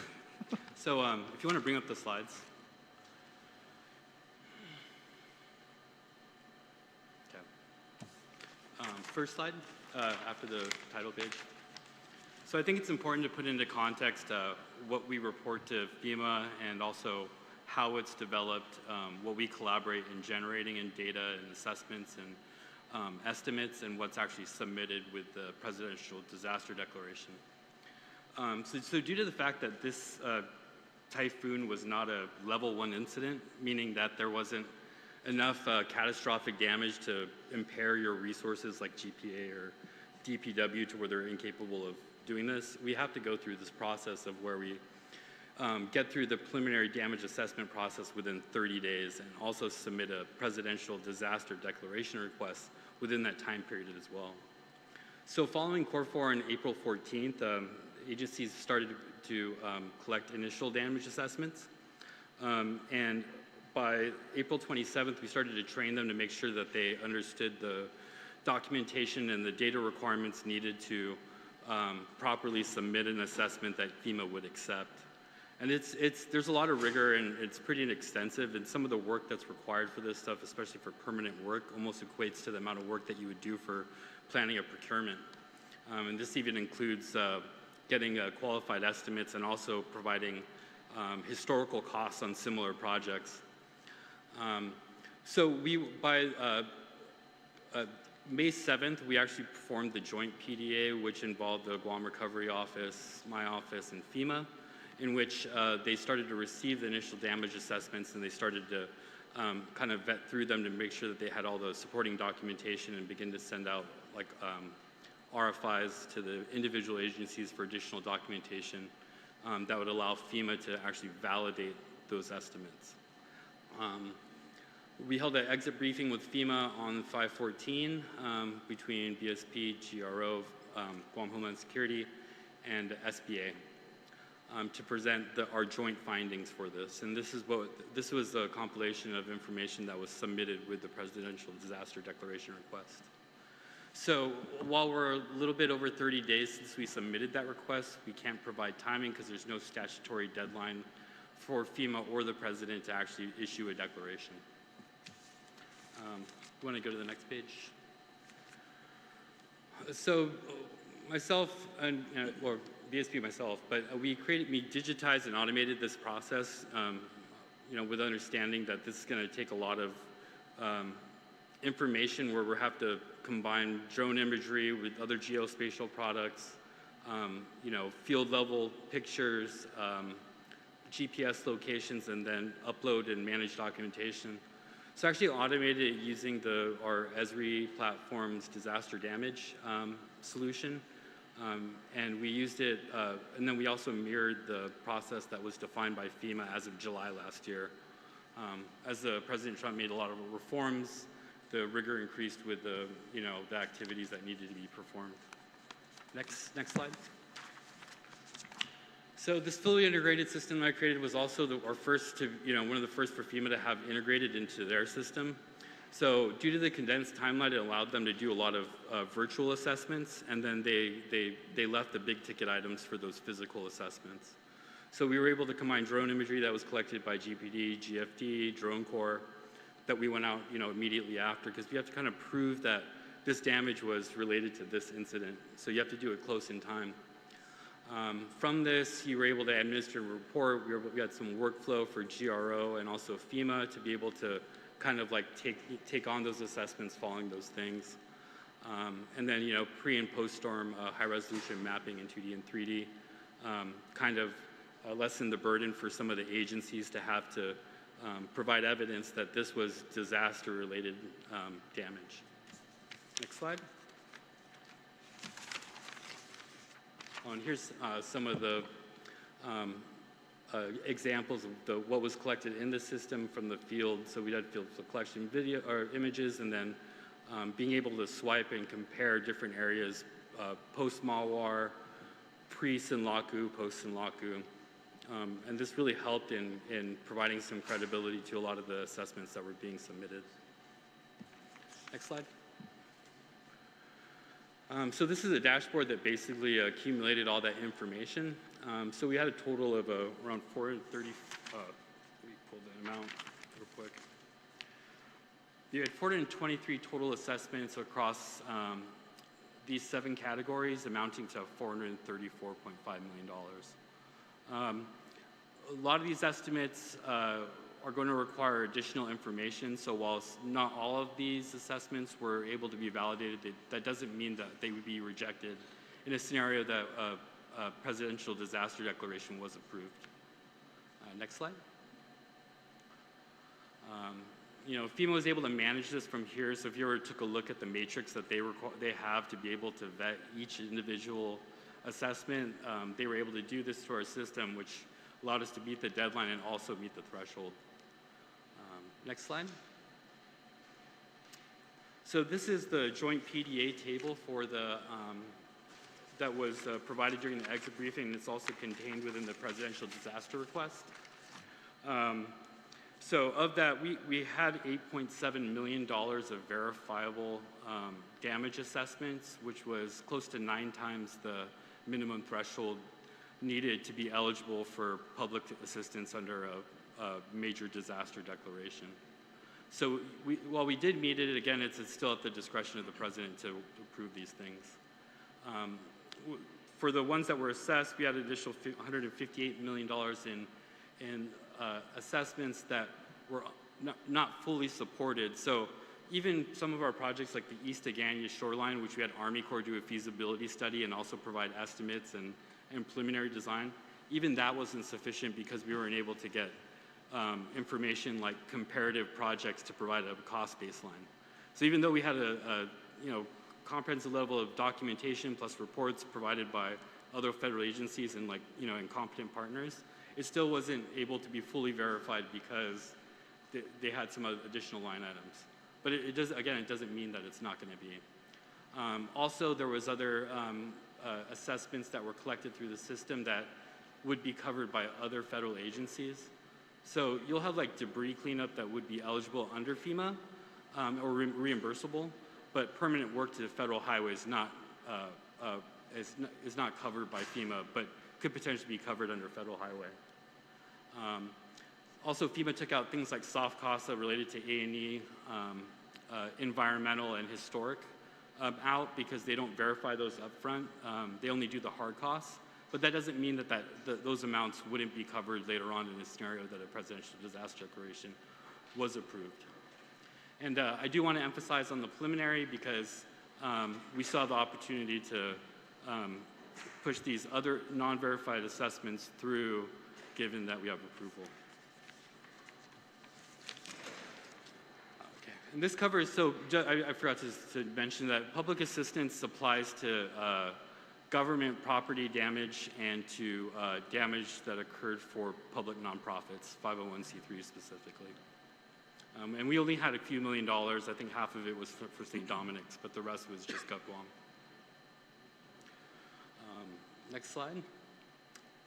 So if you want to bring up the slides. Okay. First slide, after the title page. So I think it's important to put into context what we report to FEMA and also how it's developed, what we collaborate in generating in data and assessments and estimates, and what's actually submitted with the Presidential Disaster Declaration. So due to the fact that this typhoon was not a level 1 incident, meaning that there wasn't enough catastrophic damage to impair your resources like GPA or DPW to where they're incapable of doing this, we have to go through this process of where we get through the preliminary damage assessment process within 30 days and also submit a Presidential Disaster Declaration request within that time period as well. So following Core 4 on April 14th, agencies started to collect initial damage assessments. And by April 27th, we started to train them to make sure that they understood the documentation and the data requirements needed to properly submit an assessment that FEMA would accept. And there's a lot of rigor, and it's pretty extensive, and some of the work that's required for this stuff, especially for permanent work, almost equates to the amount of work that you would do for planning a procurement. And this even includes getting qualified estimates and also providing historical costs on similar projects. So by May 7th, we actually performed the joint PDA, which involved the Guam Recovery Office, my office, and FEMA, in which they started to receive the initial damage assessments, and they started to kind of vet through them to make sure that they had all the supporting documentation and begin to send out like RFIs to the individual agencies for additional documentation that would allow FEMA to actually validate those estimates. We held an exit briefing with FEMA on 5/14 between BSP, GRO, Guam Homeland Security, and SBA to present our joint findings for this. And this was a compilation of information that was submitted with the Presidential Disaster Declaration request. So while we're a little bit over 30 days since we submitted that request, we can't provide timing because there's no statutory deadline for FEMA or the President to actually issue a declaration. You want to go to the next page? So myself, or BSP myself, but we digitized and automated this process, with understanding that this is going to take a lot of information where we'll have to combine drone imagery with other geospatial products, field level pictures, GPS locations, and then upload and manage documentation. So actually automated it using our Esri platform's disaster damage solution. And we used it, and then we also mirrored the process that was defined by FEMA as of July last year. As President Trump made a lot of reforms, the rigor increased with the activities that needed to be performed. Next slide. So this fully integrated system I created was also our first one of the first for FEMA to have integrated into their system. So due to the condensed timeline, it allowed them to do a lot of virtual assessments, and then they left the big ticket items for those physical assessments. So we were able to combine drone imagery that was collected by GPD, GFD, Drone Corps, that we went out immediately after, because we have to kind of prove that this damage was related to this incident. So you have to do it close in time. From this, you were able to administer a report. We had some workflow for GRO and also FEMA to be able to kind of like take on those assessments following those things. And then, pre and post-storm high resolution mapping in 2D and 3D kind of lessened the burden for some of the agencies to have to provide evidence that this was disaster-related damage. Next slide. And here's some of the examples of what was collected in the system from the field. So we had field collection video or images, and then being able to swipe and compare different areas post-Mawar, pre-Sinlaku, post-Sinlaku. And this really helped in providing some credibility to a lot of the assessments that were being submitted. Next slide. So this is a dashboard that basically accumulated all that information. So we had a total of around 430, let me pull the amount real quick. You had 423 total assessments across these 7 categories, amounting to $434.5 million. A lot of these estimates are going to require additional information. So while not all of these assessments were able to be validated, that doesn't mean that they would be rejected in a scenario that a presidential disaster declaration was approved. Next slide. FEMA was able to manage this from here. So if you ever took a look at the matrix that they have to be able to vet each individual assessment, they were able to do this to our system, which allowed us to meet the deadline and also meet the threshold. Next slide. So this is the joint PDA table for that was provided during the exit briefing, and it's also contained within the presidential disaster request. So of that, we had $8.7 million of verifiable damage assessments, which was close to 9 times the minimum threshold needed to be eligible for public assistance under a major disaster declaration. So while we did meet it, again, it's still at the discretion of the president to approve these things. For the ones that were assessed, we had an additional $158 million in assessments that were not fully supported. So even some of our projects like the East Agania shoreline, which we had Army Corps do a feasibility study and also provide estimates and preliminary design, even that wasn't sufficient because we weren't able to get information like comparative projects to provide a cost baseline. So even though we had a comprehensive level of documentation plus reports provided by other federal agencies and and competent partners, it still wasn't able to be fully verified because they had some additional line items. But it doesn't mean that it's not going to be. Also, there was other assessments that were collected through the system that would be covered by other federal agencies. So you'll have debris cleanup that would be eligible under FEMA or reimbursable, but permanent work to the federal highway is not covered by FEMA, but could potentially be covered under federal highway. Also, FEMA took out things like soft costs related to A&E, environmental and historic out because they don't verify those up front. They only do the hard costs. But that doesn't mean that those amounts wouldn't be covered later on in a scenario that a presidential disaster declaration was approved. And I do want to emphasize on the preliminary because we saw the opportunity to push these other non-verified assessments through given that we have approval. Okay. And this covers, so I forgot to mention that public assistance applies to government property damage and to damage that occurred for public nonprofits, 501c3 specifically. And we only had a few $1 million. I think half of it was for St. Dominic's, but the rest was just Guam. Next slide.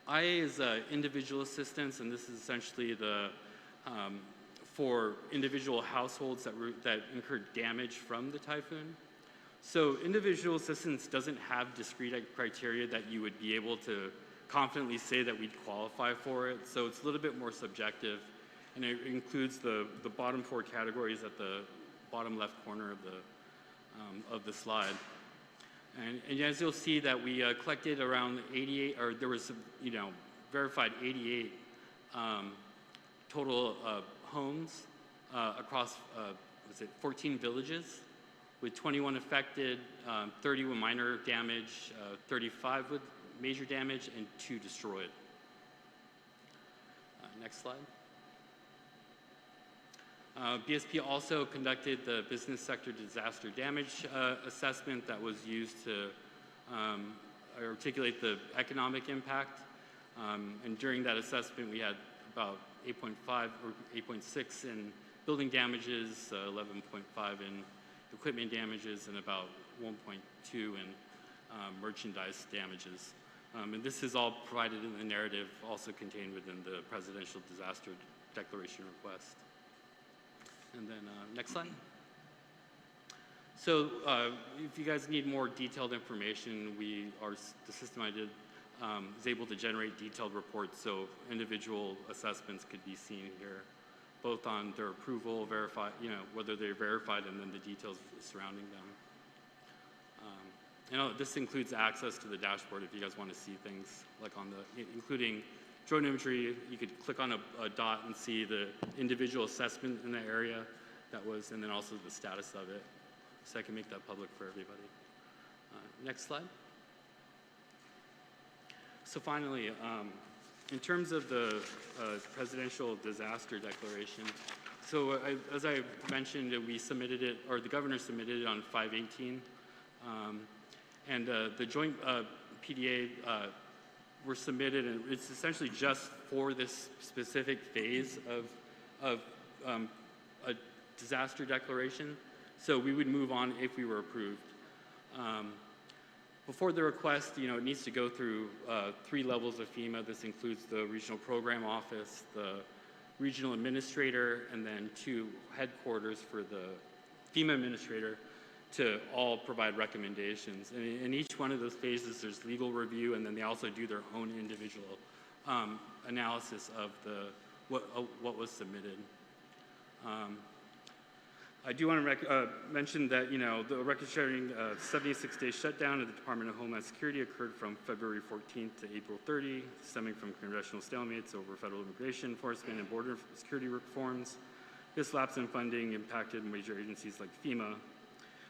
IA is individual assistance, and this is essentially the for individual households that incurred damage from the typhoon. So individual assistance doesn't have discrete criteria that you would be able to confidently say that we'd qualify for it. So it's a little bit more subjective, and it includes the bottom 4 categories at the bottom left corner of the slide. And as you'll see that we collected around 88, or there was verified 88 total homes across 14 villages, with 21 affected, 30 with minor damage, 35 with major damage, and 2 destroyed. Next slide. BSP also conducted the business sector disaster damage assessment that was used to articulate the economic impact. And during that assessment, we had about 8.5 or 8.6 in building damages, 11.5 in equipment damages, and about 1.2 in merchandise damages. And this is all provided in the narrative, also contained within the Presidential Disaster Declaration request. And then next slide. So if you guys need more detailed information, the system I did is able to generate detailed reports, so individual assessments could be seen here, both on their approval, whether they're verified, and then the details surrounding them. This includes access to the dashboard if you guys want to see things like including drone imagery. You could click on a dot and see the individual assessment in the area and then also the status of it. So I can make that public for everybody. Next slide. So finally, in terms of the Presidential Disaster Declaration, so as I mentioned, we submitted it, or the governor submitted it on 5/18, and the joint PDA were submitted, and it's essentially just for this specific phase of a disaster declaration. So we would move on if we were approved. Before the request, it needs to go through 3 levels of FEMA. This includes the regional program office, the regional administrator, and then 2 headquarters for the FEMA administrator to all provide recommendations. And in each one of those phases, there's legal review, and then they also do their own individual analysis of what was submitted. I do want to mention that, the record-sharing 76-day shutdown of the Department of Homeland Security occurred from February 14th to April 30, stemming from congressional stalemates over federal immigration enforcement and border security reforms. This lapse in funding impacted major agencies like FEMA.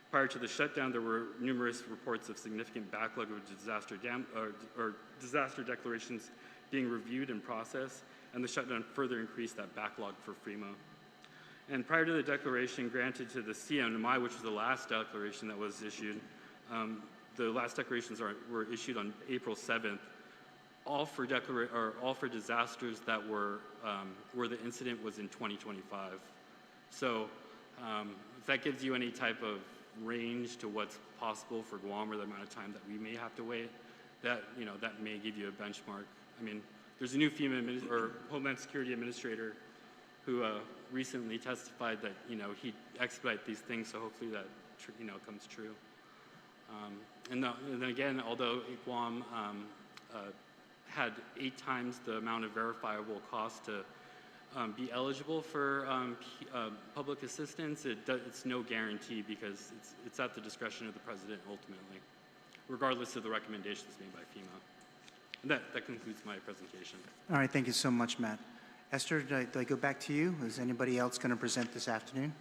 Prior to the shutdown, there were numerous reports of significant backlog of disaster declarations being reviewed and processed, and the shutdown further increased that backlog for FEMA. And prior to the declaration granted to the CNMI, which was the last declaration that was issued, the last declarations were issued on April 7th, all for disasters that were where the incident was in 2025. So if that gives you any type of range to what's possible for Guam or the amount of time that we may have to wait, that that may give you a benchmark. I mean, there's a new FEMA or Homeland Security Administrator who recently testified that he'd expedite these things, so hopefully that comes true. And then again, although Guam had 8 times the amount of verifiable cost to be eligible for public assistance, it's no guarantee because it's at the discretion of the president ultimately, regardless of the recommendations made by FEMA. And that concludes my presentation. All right, thank you so much, Matt. Esther, do I go back to you? Is anybody else going to present this afternoon?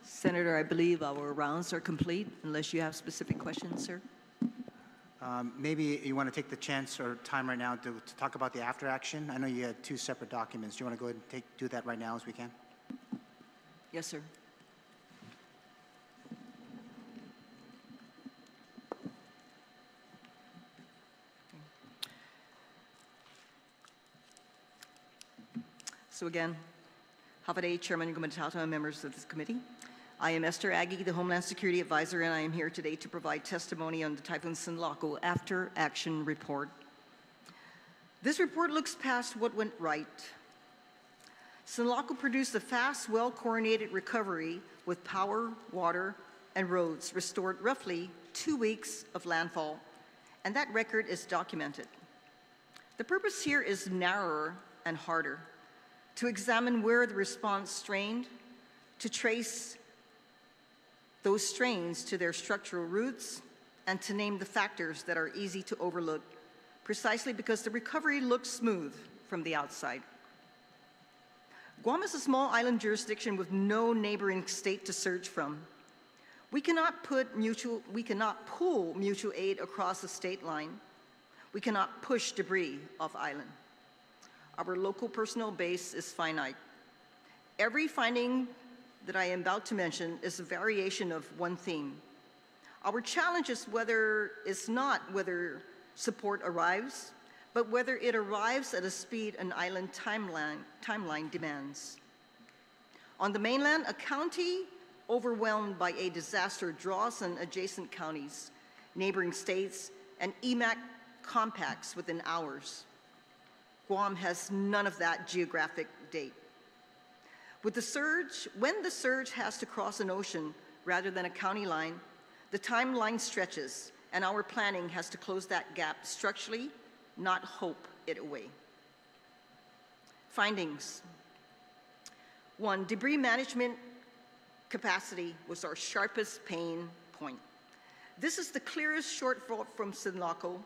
Senator, I believe our rounds are complete, unless you have specific questions, sir. Maybe you want to take the chance or time right now to talk about the after action. I know you had 2 separate documents. Do you want to go ahead and do that right now as we can? Yes, sir. So again, Havaday, Chairman Gumataotao, and members of this committee. I am Esther Aggie, the Homeland Security Advisor, and I am here today to provide testimony on the Typhoon Sinlaku After Action Report. This report looks past what went right. Sinlaku produced a fast, well-coordinated recovery with power, water, and roads restored roughly 2 weeks of landfall, and that record is documented. The purpose here is narrower and harder: to examine where the response strained, to trace those strains to their structural roots, and to name the factors that are easy to overlook, precisely because the recovery looks smooth from the outside. Guam is a small island jurisdiction with no neighboring state to search from. We cannot pull mutual aid across the state line. We cannot push debris off island. Our local personnel base is finite. Every finding that I am about to mention is a variation of one theme. Our challenge is not whether support arrives, but whether it arrives at a speed an island timeline demands. On the mainland, a county overwhelmed by a disaster draws on adjacent counties, neighboring states, and EMAC compacts within hours. Guam has none of that geographic date. When the surge has to cross an ocean rather than a county line, the timeline stretches, and our planning has to close that gap structurally, not hope it away. Findings. 1, debris management capacity was our sharpest pain point. This is the clearest shortfall from Sinlaku,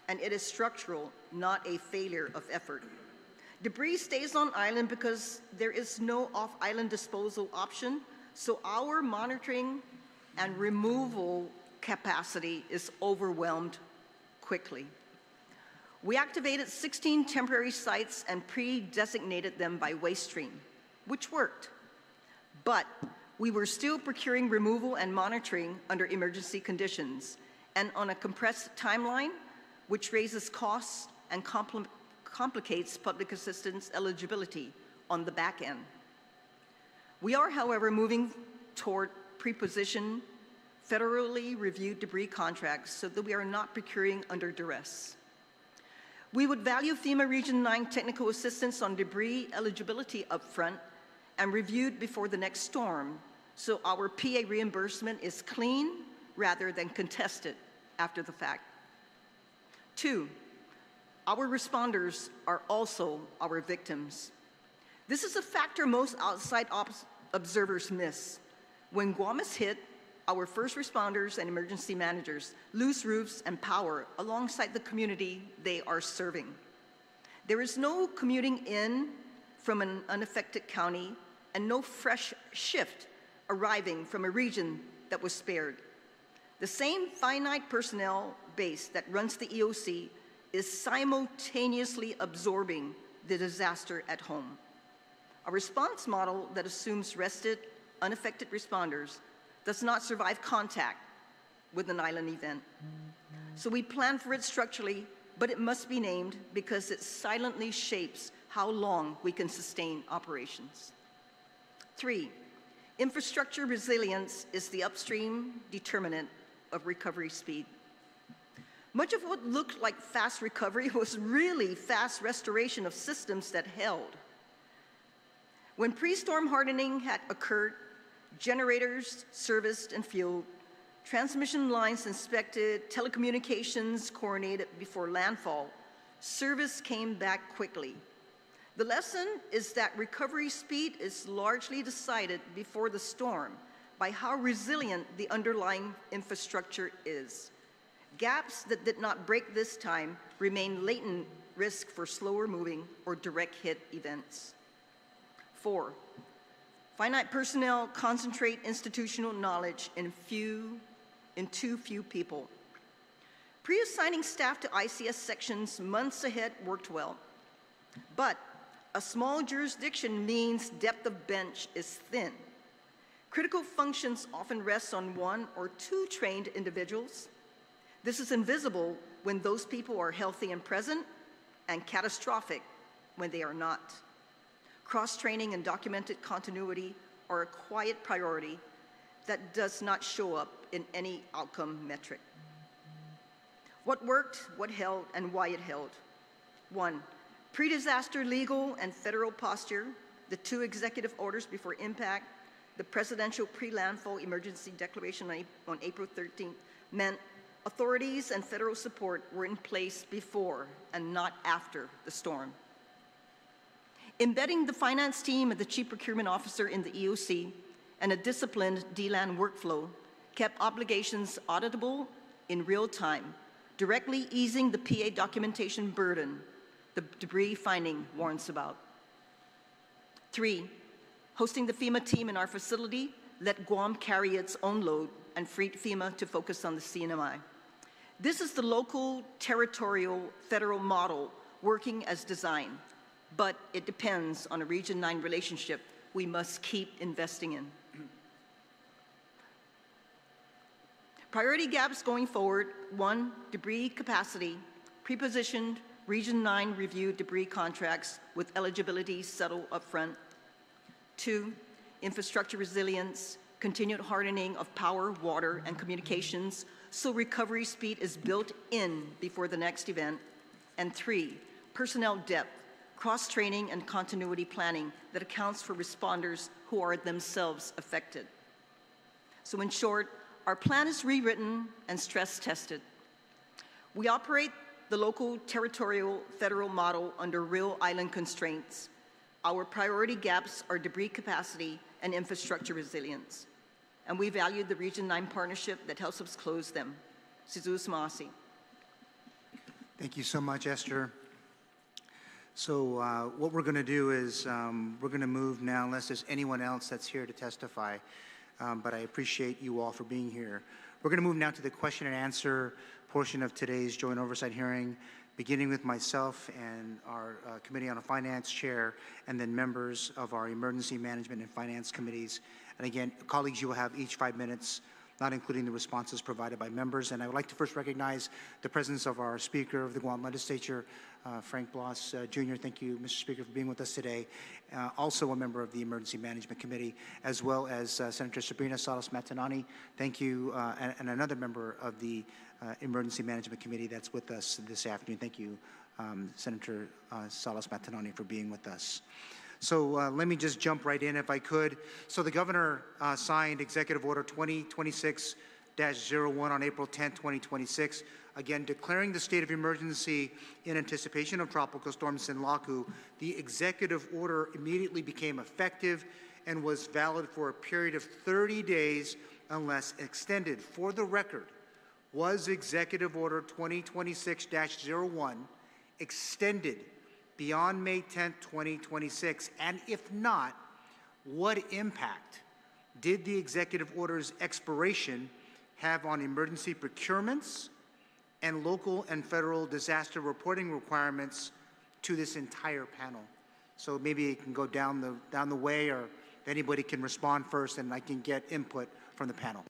and it is structural, not a failure of effort. Debris stays on island because there is no off-island disposal option, so our monitoring and removal capacity is overwhelmed quickly. We activated 16 temporary sites and pre-designated them by waste stream, which worked. But we were still procuring removal and monitoring under emergency conditions and on a compressed timeline, which raises costs and complicates public assistance eligibility on the back end. We are, however, moving toward pre-position, federally reviewed debris contracts so that we are not procuring under duress. We would value FEMA Region 9 technical assistance on debris eligibility upfront and reviewed before the next storm, so our PA reimbursement is clean rather than contested after the fact. 2, our responders are also our victims. This is a factor most outside observers miss. When Guam is hit, our first responders and emergency managers lose roofs and power alongside the community they are serving. There is no commuting in from an unaffected county and no fresh shift arriving from a region that was spared. The same finite personnel base that runs the EOC is simultaneously absorbing the disaster at home. A response model that assumes rested, unaffected responders does not survive contact with an island event. So we plan for it structurally, but it must be named because it silently shapes how long we can sustain operations. 3, infrastructure resilience is the upstream determinant of recovery speed. Much of what looked like fast recovery was really fast restoration of systems that held. When pre-storm hardening had occurred, generators serviced and fueled, transmission lines inspected, telecommunications coordinated before landfall, service came back quickly. The lesson is that recovery speed is largely decided before the storm by how resilient the underlying infrastructure is. Gaps that did not break this time remain latent risk for slower moving or direct hit events. 4, finite personnel concentrate institutional knowledge in too few people. Pre-assigning staff to ICS sections months ahead worked well, but a small jurisdiction means depth of bench is thin. Critical functions often rest on 1 or 2 trained individuals. This is invisible when those people are healthy and present, and catastrophic when they are not. Cross-training and documented continuity are a quiet priority that does not show up in any outcome metric. What worked, what held, and why it held? 1, pre-disaster legal and federal posture, the 2 executive orders before impact, the presidential pre-landfall emergency declaration on April 13th meant authorities and federal support were in place before and not after the storm. Embedding the finance team and the chief procurement officer in the EOC and a disciplined DLAN workflow kept obligations auditable in real time, directly easing the PA documentation burden the debris finding warns about. 3, hosting the FEMA team in our facility let Guam carry its own load and freed FEMA to focus on the CNMI. This is the local, territorial, federal model working as designed, but it depends on a Region 9 relationship we must keep investing in. Priority gaps going forward: 1, debris capacity, pre-positioned Region 9 reviewed debris contracts with eligibility settled upfront. 2, infrastructure resilience, continued hardening of power, water, and communications so recovery speed is built in before the next event. And 3, personnel depth, cross-training and continuity planning that accounts for responders who are themselves affected. So in short, our plan is rewritten and stress-tested. We operate the local, territorial, federal model under real island constraints. Our priority gaps are debris capacity and infrastructure resilience. And we value the Region 9 partnership that helps us close them. Sizus Maasi. Thank you so much, Esther. So what we're going to do is we're going to move now, unless there's anyone else that's here to testify, but I appreciate you all for being here. We're going to move now to the question and answer portion of today's joint oversight hearing, beginning with myself and our Committee on Finance Chair, and then members of our Emergency Management and Finance Committees. And again, colleagues, you will have each 5 minutes, not including the responses provided by members. And I would like to first recognize the presence of our Speaker of the Guam Legislature, Frank Bloss, Jr. Thank you, Mr. Speaker, for being with us today. Also a member of the Emergency Management Committee, as well as Senator Sabrina Salas-Matanani. Thank you, and another member of the Emergency Management Committee that's with us this afternoon. Thank you, Senator Salas-Matanani, for being with us. So let me just jump right in if I could. So the governor signed Executive Order 2026-01 on April 10, 2026, again declaring the state of emergency in anticipation of Tropical Storm Sinlaku. The executive order immediately became effective and was valid for a period of 30 days unless extended. For the record, was Executive Order 2026-01 extended beyond May 10, 2026? And if not, what impact did the executive order's expiration have on emergency procurements and local and federal disaster reporting requirements to this entire panel? So maybe it can go down the way, or if anybody can respond first, and I can get input from the panel.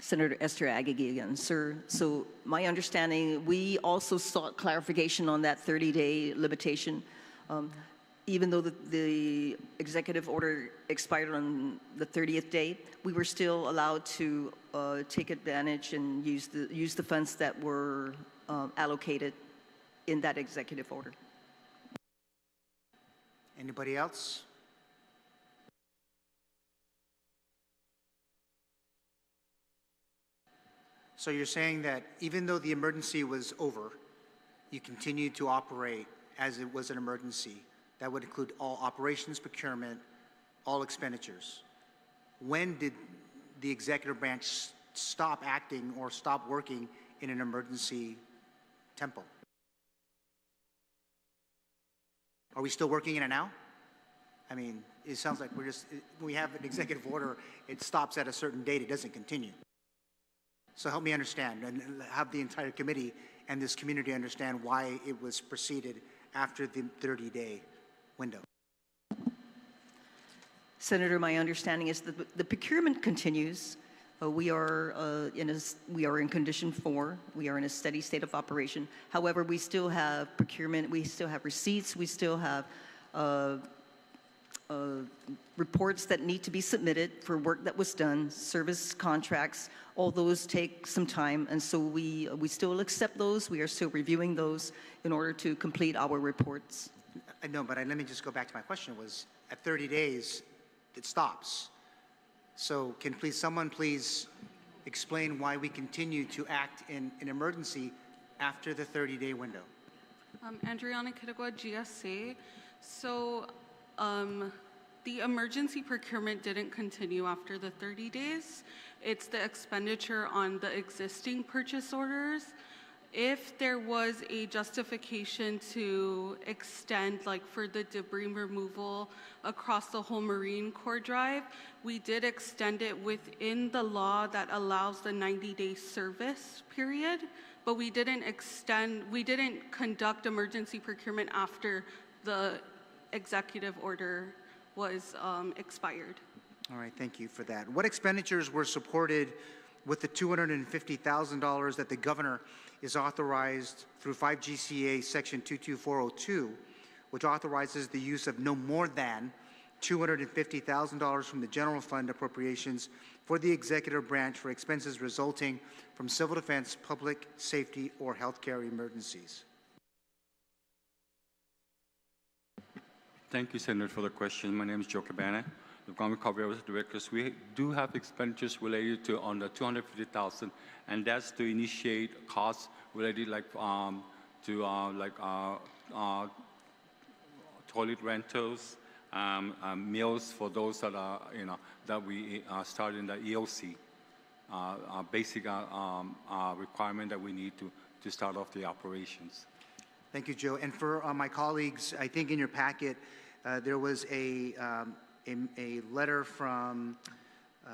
Senator Esther Agagi again, sir. So my understanding, we also sought clarification on that 30-day limitation. Even though the executive order expired on the 30th day, we were still allowed to take advantage and use the funds that were allocated in that executive order. Anybody else? So you're saying that even though the emergency was over, you continued to operate as it was an emergency. That would include all operations, procurement, all expenditures. When did the executive branch stop acting or stop working in an emergency tempo? Are we still working in it now? I mean, it sounds like we have an executive order, it stops at a certain date, it doesn't continue. So help me understand and have the entire committee and this community understand why it was proceeded after the 30-day window. Senator, my understanding is that the procurement continues. We are in condition 4. We are in a steady state of operation. However, we still have procurement. We still have receipts. We still have reports that need to be submitted for work that was done, service contracts. All those take some time, and so we still accept those. We are still reviewing those in order to complete our reports. I know, but let me just go back to my question. Was at 30 days, it stops. So can someone please explain why we continue to act in an emergency after the 30-day window? Andriana Kitagwa, GSA. So the emergency procurement didn't continue after the 30 days. It's the expenditure on the existing purchase orders. If there was a justification to extend, like for the debris removal across the whole Marine Corps drive, we did extend it within the law that allows the 90-day service period, but we didn't conduct emergency procurement after the executive order was expired. All right, thank you for that. What expenditures were supported with the $250,000 that the governor is authorized through 5 GCA section 22402, which authorizes the use of no more than $250,000 from the general fund appropriations for the executive branch for expenses resulting from civil defense, public safety, or healthcare emergencies? Thank you, Senator, for the question. My name is Joe Cabana, the Government Coverage Directors. We do have expenditures related to on the $250,000, and that's to initiate costs related toilet rentals, meals for those that are that we start in the EOC, basic requirement that we need to start off the operations. Thank you, Joe. And for my colleagues, I think in your packet there was a letter from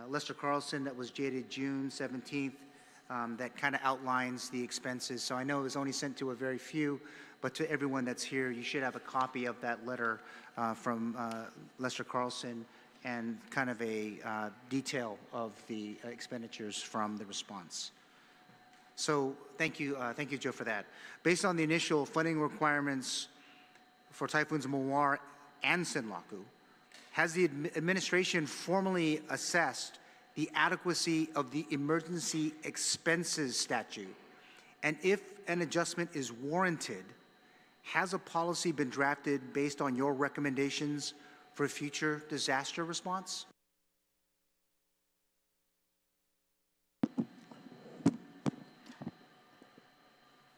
Lester Carlson that was dated June 17th that kind of outlines the expenses. So I know it was only sent to a very few, but to everyone that's here, you should have a copy of that letter from Lester Carlson and kind of a detail of the expenditures from the response. So thank you, Joe, for that. Based on the initial funding requirements for Typhoons Mawar and Sinlaku, has the administration formally assessed the adequacy of the emergency expenses statute And if an adjustment is warranted, has a policy been drafted based on your recommendations for future disaster response?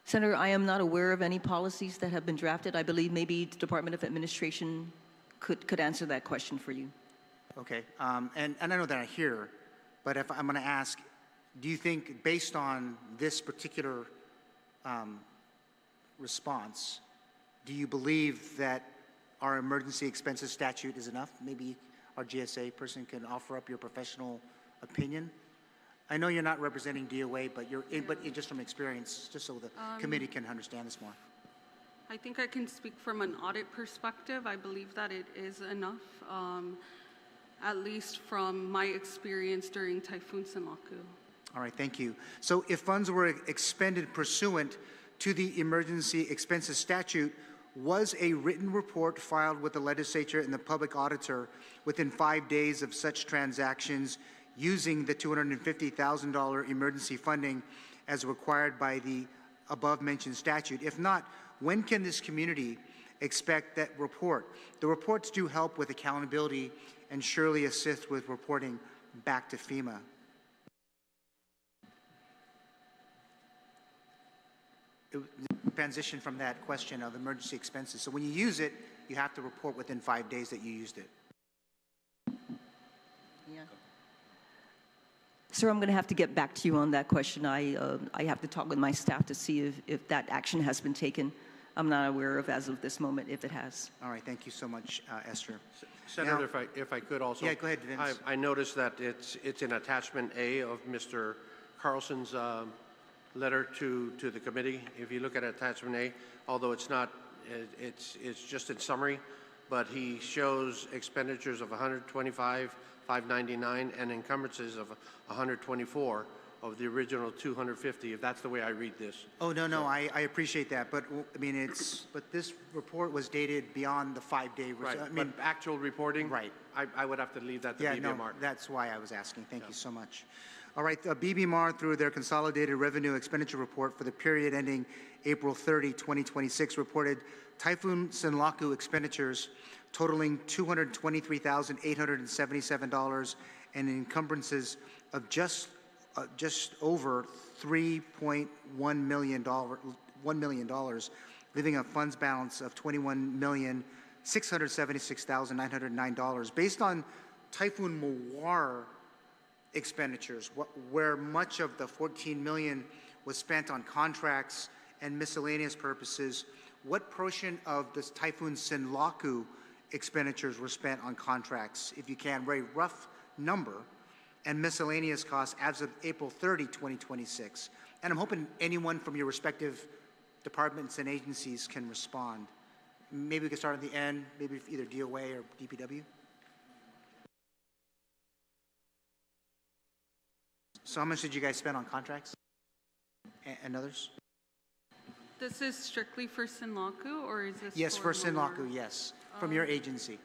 Senator, I am not aware of any policies that have been drafted. I believe maybe the Department of Administration could answer that question for you. Okay, and I know that I hear, but if I'm going to ask, do you think, based on this particular response, do you believe that our emergency expenses statute is enough? Maybe our GSA person can offer up your professional opinion. I know you're not representing DOA, but just from experience, just so the committee can understand this more. I think I can speak from an audit perspective. I believe that it is enough, at least from my experience during Typhoon Sinlaku. All right, thank you. So if funds were expended pursuant to the emergency expenses statute, was a written report filed with the legislature and the public auditor within 5 days of such transactions using the $250,000 emergency funding as required by the above-mentioned statute? If not, when can this community expect that report? The reports do help with accountability and surely assist with reporting back to FEMA. Transition from that question of emergency expenses. So when you use it, you have to report within 5 days that you used it. Yeah. Sir, I'm going to have to get back to you on that question. I have to talk with my staff to see if that action has been taken. I'm not aware of, as of this moment, if it has. All right, thank you so much, Esther. Senator, now, if I could also. Yeah, go ahead, Vince. I noticed that it's in attachment A of Mr. Carlson's letter to the committee. If you look at attachment A, although it's not, it's just in summary, but he shows expenditures of $125,599 and encumbrances of $124 of the original $250. If that's the way I read this. Oh no, no, I appreciate that, but I mean but this report was dated beyond the 5-day. Right. I mean, but actual reporting. Right. I would have to leave that to yeah, BBMR. no, that's why I was asking. Thank you so much. All right, BBMR, through their consolidated revenue expenditure report for the period ending April 30, 2026, reported Typhoon Sinlaku expenditures totaling $223,877 and encumbrances of just over $3.1 million, leaving a funds balance of $21,676,909. Based on Typhoon Mawar expenditures, where much of the $14 million was spent on contracts and miscellaneous purposes, what portion of this Typhoon Sinlaku expenditures were spent on contracts, if you can, very rough number, and miscellaneous costs as of April 30, 2026? And I'm hoping anyone from your respective departments and agencies can respond. Maybe we can start at the end, maybe either DOA or DPW. So how much did you guys spend on contracts and others? This is strictly for Sinlaku, or is this yes, for Sinlaku, more? yes, from your agency.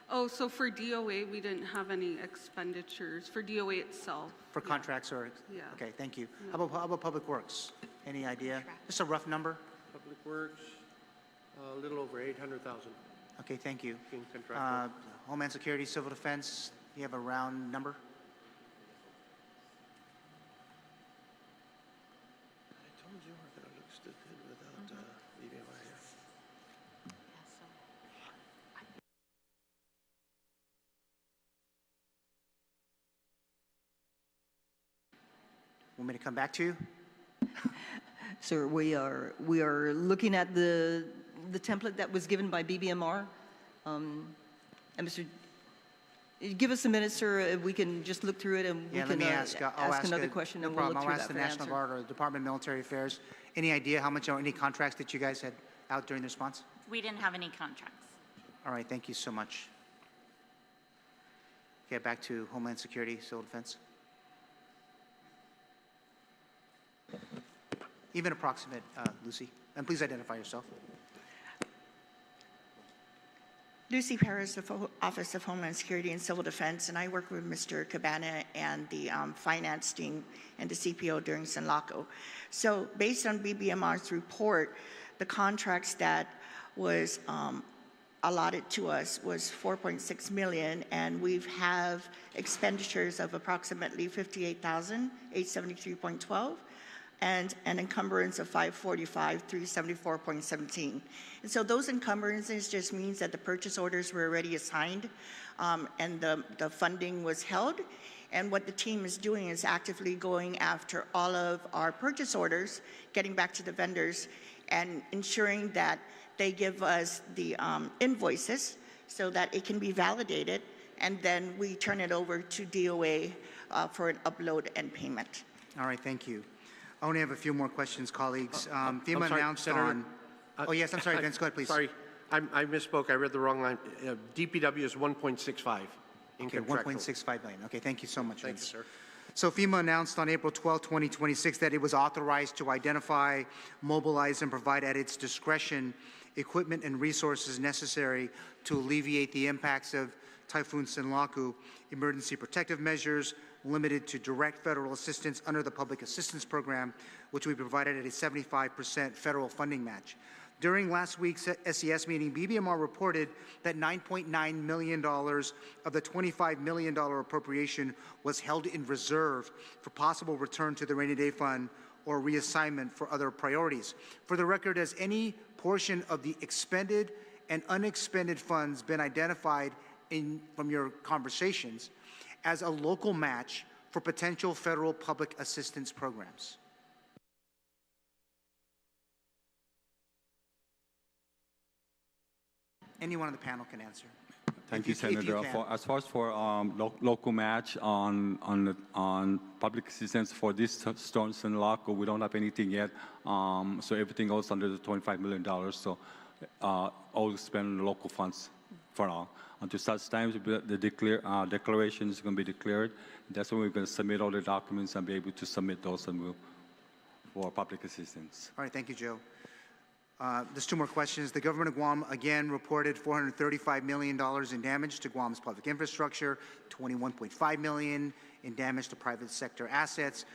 Oh, so for DOA, we didn't have any expenditures for DOA itself. For contracts or? Yeah. Okay, thank you. Yeah. How about Public Works? Any idea? Just a rough number? Public Works, a little over 800,000. Okay, thank you. Contractual. Homeland Security, Civil Defense, do you have a round number? I told you we're going to look stupid without BBMI here. Want me to come back to you? Sir, we are looking at the template that was given by BBMR. And Mr. Give us a minute, sir. We can just look through it and we can ask another question. No and problem. We'll look I'll ask through the that National for Guard or the Department of Military Affairs. Any idea how much or any contracts that you guys had out during the response? We didn't have any contracts. All right, thank you so much. Okay, back to Homeland Security, Civil Defense. Even approximate, Lucy. And please identify yourself. Lucy Perez, the Office of Homeland Security and Civil Defense, and I work with Mr. Cabana and the finance team and the CPO during Sinlaku. So based on BBMR's report, the contracts that was allotted to us was 4.6 million, and we have expenditures of approximately 58,873.12, and an encumbrance of 545,374.17. And so those encumbrances just means that the purchase orders were already assigned, and the funding was held. And what the team is doing is actively going after all of our purchase orders, getting back to the vendors, and ensuring that they give us the invoices so that it can be validated, and then we turn it over to DOA for an upload and payment. All right, thank you. I only have a few more questions, colleagues. FEMA announced Senator, on... oh, yes, I'm sorry, Vince, go ahead, please. Sorry, I misspoke. I read the wrong line. DPW is 1.65. Okay, 1.65 million. Okay, thank you so much, Thank you, Vince. sir. So FEMA announced on April 12, 2026 that it was authorized to identify, mobilize, and provide at its discretion equipment and resources necessary to alleviate the impacts of Typhoon Sinlaku, emergency protective measures limited to direct federal assistance under the Public Assistance Program, which we provided at a 75% federal funding match. During last week's SES meeting, BBMR reported that $9.9 million of the $25 million appropriation was held in reserve for possible return to the rainy day fund or reassignment for other priorities. For the record, has any portion of the expended and unexpended funds been identified from your conversations as a local match for potential federal public assistance programs? Anyone on the panel can answer. Thank you, Senator. As far as for local match on public assistance for this storm Sinlaku, we don't have anything yet. So everything goes under the $25 million. So all spend local funds for now. Until such times the declaration is going to be declared. That's when we're going to submit all the documents and be able to submit those and move for public assistance. All right, thank you, Joe. There's two more questions. The government of Guam again reported $435 million in damage to Guam's public infrastructure, $21.5 million in damage to private sector assets.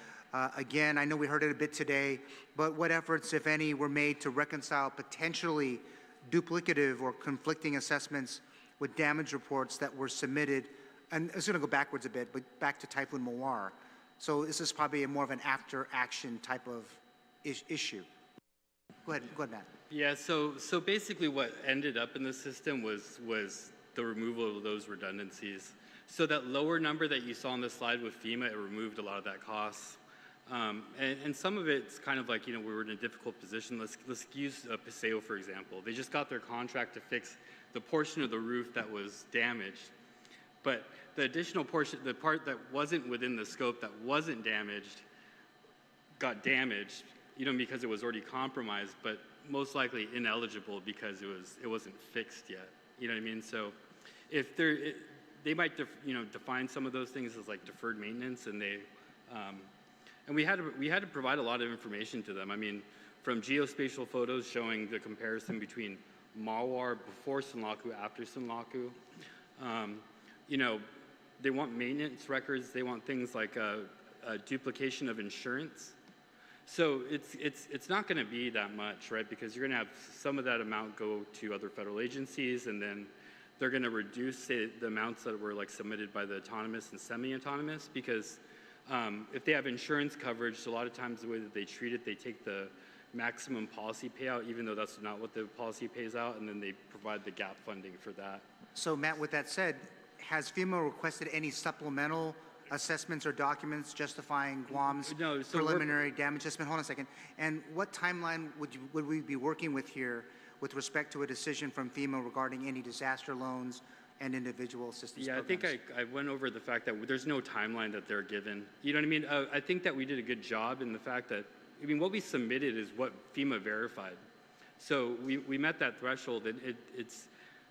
Again, I know we heard it a bit today, but what efforts, if any, were made to reconcile potentially duplicative or conflicting assessments with damage reports that were submitted? And it's going to go backwards a bit, but back to Typhoon Mawar. So this is probably more of an after-action type of issue. Go ahead, Matt. Yeah, so basically what ended up in the system was the removal of those redundancies. So that lower number that you saw on the slide with FEMA, it removed a lot of that cost. And some of it's kind of like, we were in a difficult position. Let's use Paseo, for example. They just got their contract to fix the portion of the roof that was damaged. But the additional portion, the part that wasn't within the scope that wasn't damaged, got damaged, because it was already compromised, but most likely ineligible because it wasn't fixed yet. You know what I mean? So if they might define some of those things as like deferred maintenance, and we had to provide a lot of information to them. I mean, from geospatial photos showing the comparison between Mawar before Sinlaku, after Sinlaku. They want maintenance records. They want things like a duplication of insurance. So it's not going to be that much, right? Because you're going to have some of that amount go to other federal agencies, and then they're going to reduce, say, the amounts that were like submitted by the autonomous and semi-autonomous. Because if they have insurance coverage, a lot of times the way that they treat it, they take the maximum policy payout, even though that's not what the policy pays out, and then they provide the gap funding for that. So Matt, with that said, has FEMA requested any supplemental assessments or documents justifying Guam's preliminary damage assessment? Hold on a second. And what timeline would we be working with here with respect to a decision from FEMA regarding any disaster loans and individual assistance programs? I think I went over the fact that there's no timeline that they're given. You know what I mean? I think that we did a good job in the fact that, what we submitted is what FEMA verified. So we met that threshold, and it's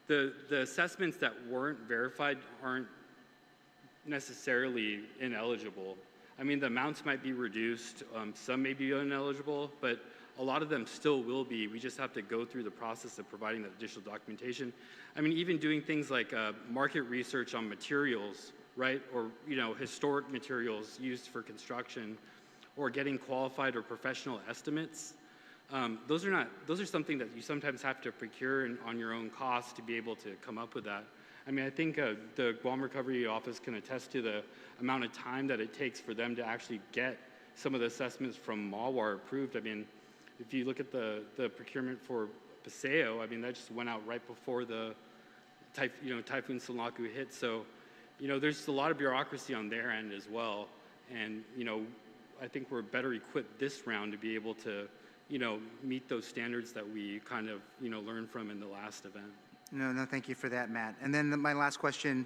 the assessments that weren't verified aren't necessarily ineligible. The amounts might be reduced, some may be ineligible, but a lot of them still will be. We just have to go through the process of providing that additional documentation. I mean, even doing things like market research on materials, right? Or, historic materials used for construction, or getting qualified or professional estimates. Those are something that you sometimes have to procure on your own cost to be able to come up with that. I mean, I think the Guam Recovery Office can attest to the amount of time that it takes for them to actually get some of the assessments from MAWAR approved. I mean, if you look at the procurement for Paseo, I mean, that just went out right before the Typhoon Sinlaku hit. So, there's a lot of bureaucracy on their end as well. And, I think we're better equipped this round to be able to, meet those standards that we kind of, learned from in the last event. No, thank you for that, Matt. And then my last question,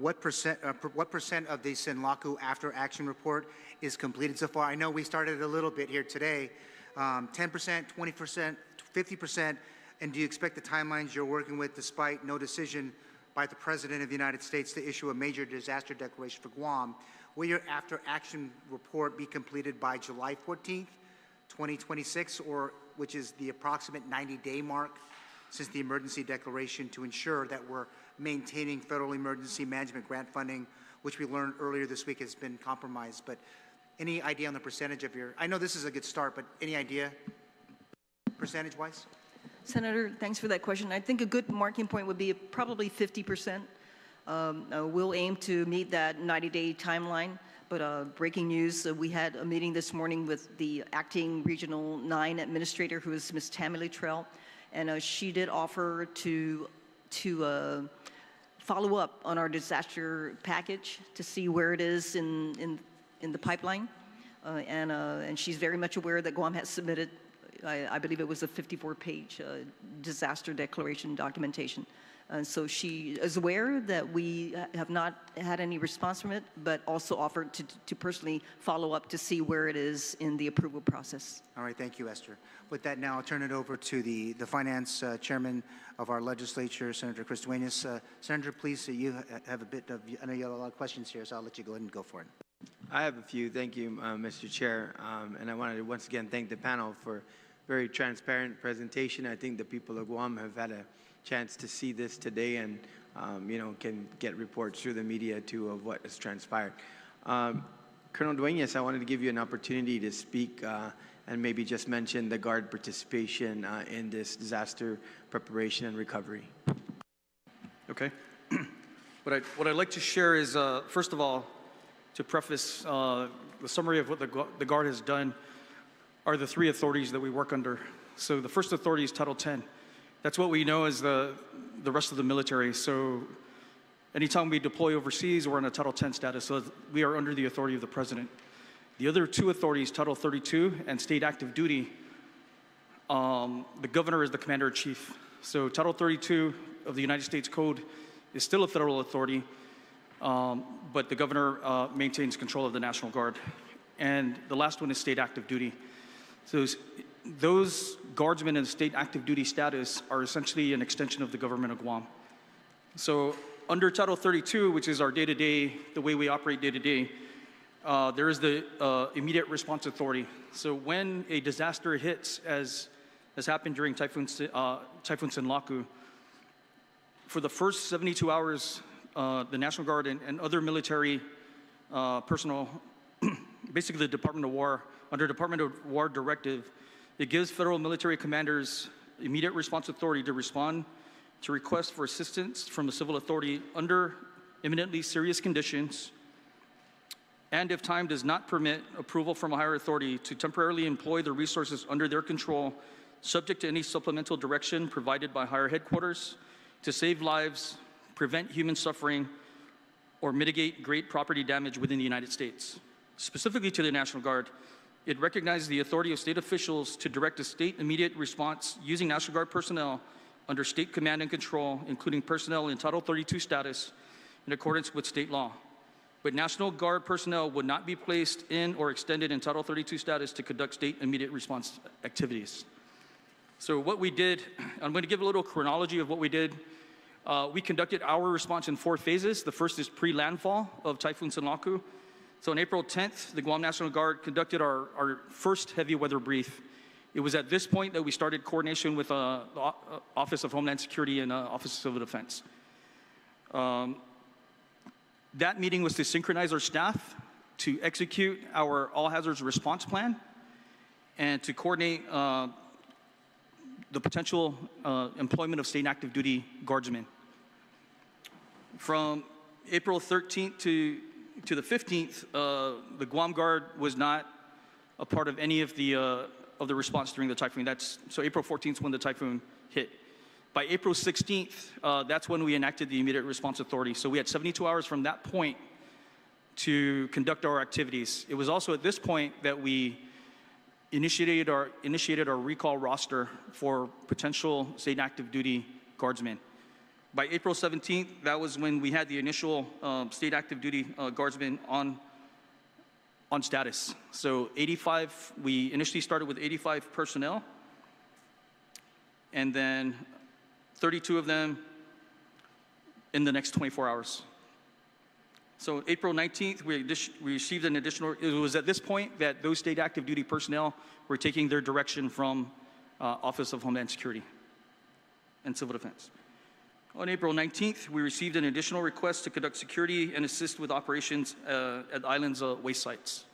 what percent of the Sinlaku after action report is completed so far? I know we started a little bit here today, 10%, 20%, 50%, and do you expect the timelines you're working with, despite no decision by the President of the United States to issue a major disaster declaration for Guam, will your after action report be completed by July 14th, 2026, or which is the approximate 90-day mark since the emergency declaration, to ensure that we're maintaining federal emergency management grant funding, which we learned earlier this week has been compromised? But any idea on the percentage of your, I know this is a good start, but any idea percentage-wise? Senator, thanks for that question. I think a good marking point would be probably 50%. We'll aim to meet that 90-day timeline. But breaking news, we had a meeting this morning with the acting Regional 9 administrator, who is Ms. Tammy Littrell, and she did offer to follow up on our disaster package to see where it is in the pipeline. And she's very much aware that Guam has submitted, I believe it was a 54-page disaster declaration documentation. And so she is aware that we have not had any response from it, but also offered to personally follow up to see where it is in the approval process. All right, thank you, Esther. With that, now I'll turn it over to the finance chairman of our legislature, Senator Chris Duenas. Senator, please, you have a bit of, I know you have a lot of questions here, so I'll let you go ahead and go for it. I have a few. Thank you, Mr. Chair. And I wanted to once again thank the panel for very transparent presentation. I think the people of Guam have had a chance to see this today and, can get reports through the media, too, of what has transpired. Colonel Duenas, I wanted to give you an opportunity to speak and maybe just mention the Guard participation in this disaster preparation and recovery. Okay. What I'd like to share is, first of all, to preface the summary of what the Guard has done are the three authorities that we work under. So the first authority is Title 10. That's what we know as the rest of the military. So anytime we deploy overseas, we're in a Title 10 status. So we are under the authority of the President. The other two authorities, Title 32 and State Active Duty, the Governor is the Commander-in-Chief. So Title 32 of the United States Code is still a federal authority, but the Governor maintains control of the National Guard. And the last one is State Active Duty. So those guardsmen in state active duty status are essentially an extension of the Government of Guam. So under Title 32, which is our day-to-day, the way we operate day-to-day, there is the immediate response authority. So when a disaster hits, as happened during Typhoon Sinlaku, for the first 72 hours, the National Guard and other military personnel, basically the Department of War, under Department of War directive, it gives federal military commanders immediate response authority to respond to requests for assistance from a civil authority under imminently serious conditions, and if time does not permit, approval from a higher authority to temporarily employ the resources under their control, subject to any supplemental direction provided by higher headquarters to save lives, prevent human suffering, or mitigate great property damage within the United States. Specifically to the National Guard, it recognizes the authority of state officials to direct a state immediate response using National Guard personnel under state command and control, including personnel in Title 32 status in accordance with state law. But National Guard personnel would not be placed in or extended in Title 32 status to conduct state immediate response activities. So what we did, I'm going to give a little chronology of what we did. We conducted our response in 4 phases. The first is pre-landfall of Typhoon Sinlaku. So on April 10th, the Guam National Guard conducted our first heavy weather brief. It was at this point that we started coordination with the Office of Homeland Security and Office of Civil Defense. That meeting was to synchronize our staff, to execute our all hazards response plan, and to coordinate the potential employment of state and active duty guardsmen. From April 13th to the 15th, the Guam Guard was not a part of any of the response during the typhoon. So April 14th is when the typhoon hit. By April 16th, that's when we enacted the immediate response authority. So we had 72 hours from that point to conduct our activities. It was also at this point that we initiated our recall roster for potential state and active duty guardsmen. By April 17th, that was when we had the initial state active duty guardsmen on status. So 85, we initially started with 85 personnel, and then 32 of them in the next 24 hours. So April 19th, we received an additional, it was at this point that those state active duty personnel were taking their direction from Office of Homeland Security and Civil Defense. On April 19th, we received an additional request to conduct security and assist with operations at the island's waste sites.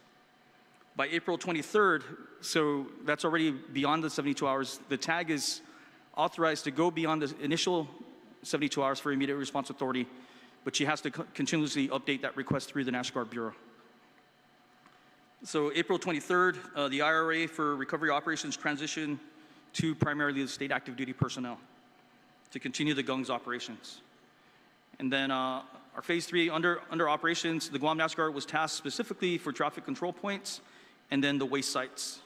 By April 23rd, so that's already beyond the 72 hours, the TAG is authorized to go beyond the initial 72 hours for immediate response authority, but she has to continuously update that request through the National Guard Bureau. So April 23rd, the IRA for recovery operations transitioned to primarily the state active duty personnel to continue the GUNG's operations. And then our phase 3 under operations, the Guam National Guard was tasked specifically for traffic control points and then the waste sites.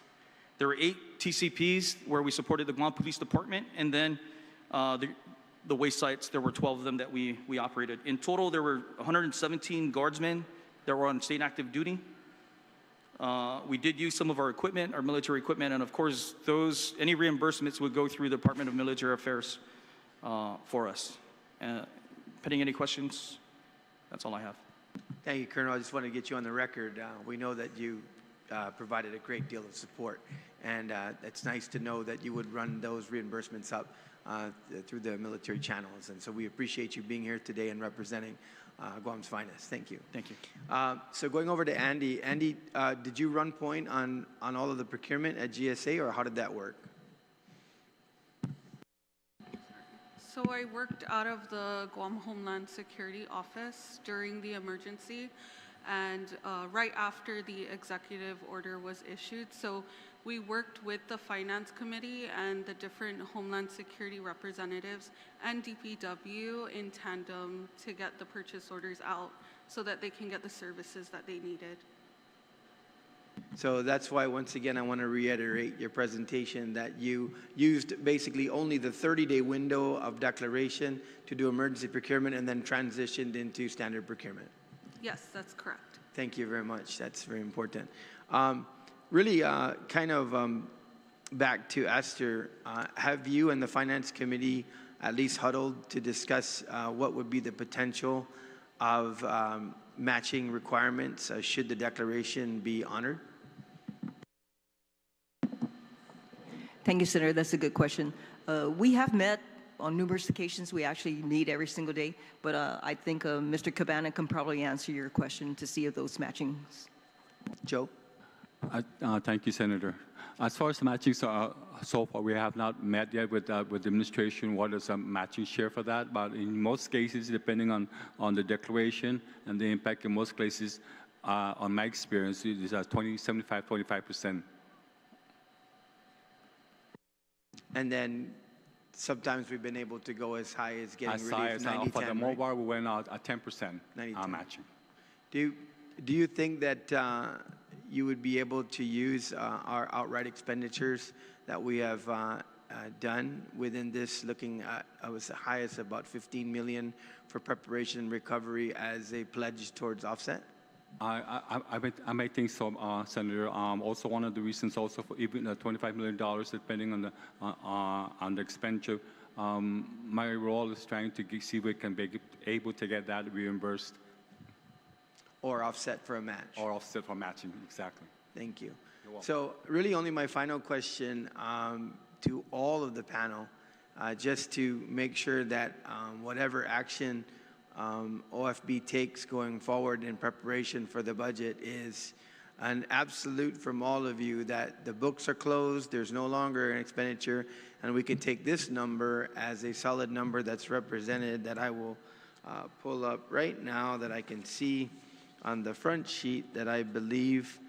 There were 8 TCPs where we supported the Guam Police Department, and then the waste sites, there were 12 of them that we operated. In total, there were 117 guardsmen that were on state active duty. We did use some of our equipment, our military equipment, and of course, any reimbursements would go through the Department of Military Affairs for us. Pending any questions, that's all I have. Thank you, Colonel. I just want to get you on the record. We know that you provided a great deal of support, and it's nice to know that you would run those reimbursements up through the military channels. And so we appreciate you being here today and representing Guam's finest. Thank you. Thank you. So going over to Andy. Andy, did you run point on all of the procurement at GSA, or how did that work? So I worked out of the Guam Homeland Security Office during the emergency, and right after the executive order was issued. So we worked with the Finance Committee and the different Homeland Security representatives and DPW in tandem to get the purchase orders out so that they can get the services that they needed. So that's why, once again, I want to reiterate your presentation that you used basically only the 30-day window of declaration to do emergency procurement and then transitioned into standard procurement. Yes, that's correct. Thank you very much. That's very important. Really, back to Esther, have you and the Finance Committee at least huddled to discuss what would be the potential of matching requirements should the declaration be honored? Thank you, Senator. That's a good question. We have met on numerous occasions. We actually meet every single day, but I think Mr. Cabana can probably answer your question to see if those matchings. Joe? Thank you, Senator. As far as the matching, so far we have not met yet with the administration what is a matching share for that, but in most cases, depending on the declaration and the impact, in most cases, on my experience, it is 75%. And then sometimes we've been able to go as high as getting as relief 90-10, for the mobile, right? we went out at 10% matching. Do you think that you would be able to use our outright expenditures that we have done within this, looking at as high as about $15 million for preparation and recovery as a pledge towards offset? I may think so, Senator. Also, one of the reasons also for even $25 million, depending on the expenditure, my role is trying to see if we can be able to get that reimbursed. Or offset for a match. Or offset for matching, exactly. Thank you. So really only my final question to all of the panel, just to make sure that whatever action OFB takes going forward in preparation for the budget is an absolute from all of you that the books are closed, there's no longer an expenditure, and we can take this number as a solid number that's represented that I will pull up right now that I can see on the front sheet that I believe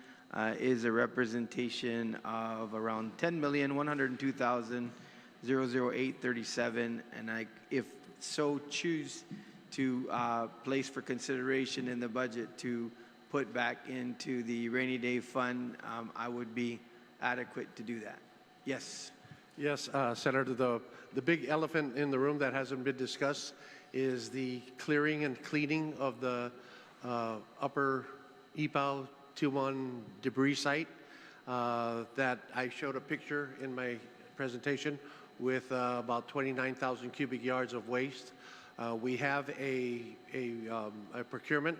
is a representation of around 10,102,008.37, and I, if so choose to place for consideration in the budget to put back into the rainy day fund, I would be adequate to do that. Yes. Yes, Senator, the big elephant in the room that hasn't been discussed is the clearing and cleaning of the upper EPAL 21 debris site that I showed a picture in my presentation with about 29,000 cubic yards of waste. We have a procurement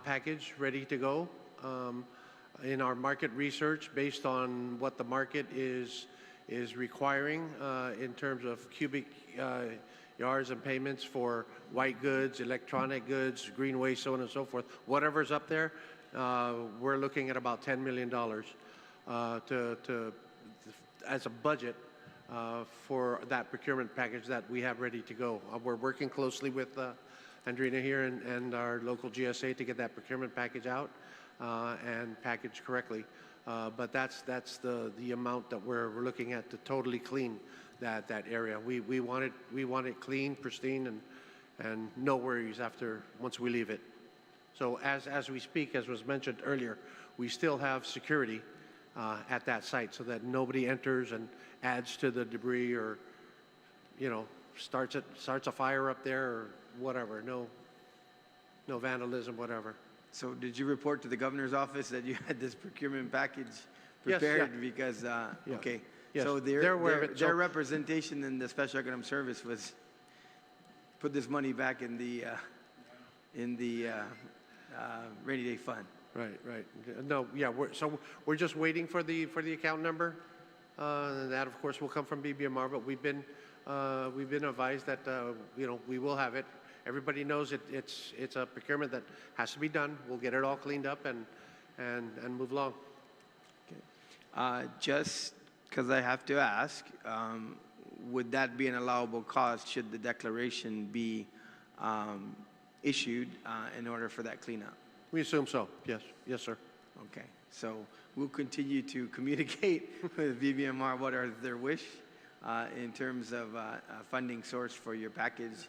package ready to go. In our market research, based on what the market is requiring in terms of cubic yards and payments for white goods, electronic goods, green waste, so on and so forth, whatever's up there, we're looking at about $10 million as a budget for that procurement package that we have ready to go. We're working closely with Andrina here and our local GSA to get that procurement package out and packaged correctly. But that's the amount that we're looking at to totally clean that area. We want it clean, pristine, and no worries once we leave it. So as we speak, as was mentioned earlier, we still have security at that site so that nobody enters and adds to the debris or, starts a fire up there or whatever. No vandalism, whatever. So did you report to the governor's office that you had this procurement package prepared? Yes, because, okay. Yes, So they're aware of it. Their representation in the Special Economic Service was put this money back in the rainy day fund. Right. No, yeah. We're just waiting for the account number. That of course will come from BBMR, but we've been advised that we will have it. Everybody knows it's a procurement that has to be done. We'll get it all cleaned up and move along. Okay. Just because I have to ask, would that be an allowable cost should the declaration be issued in order for that cleanup? We assume so. Yes, sir. Okay. So we'll continue to communicate with BBMR what are their wish in terms of funding source for your package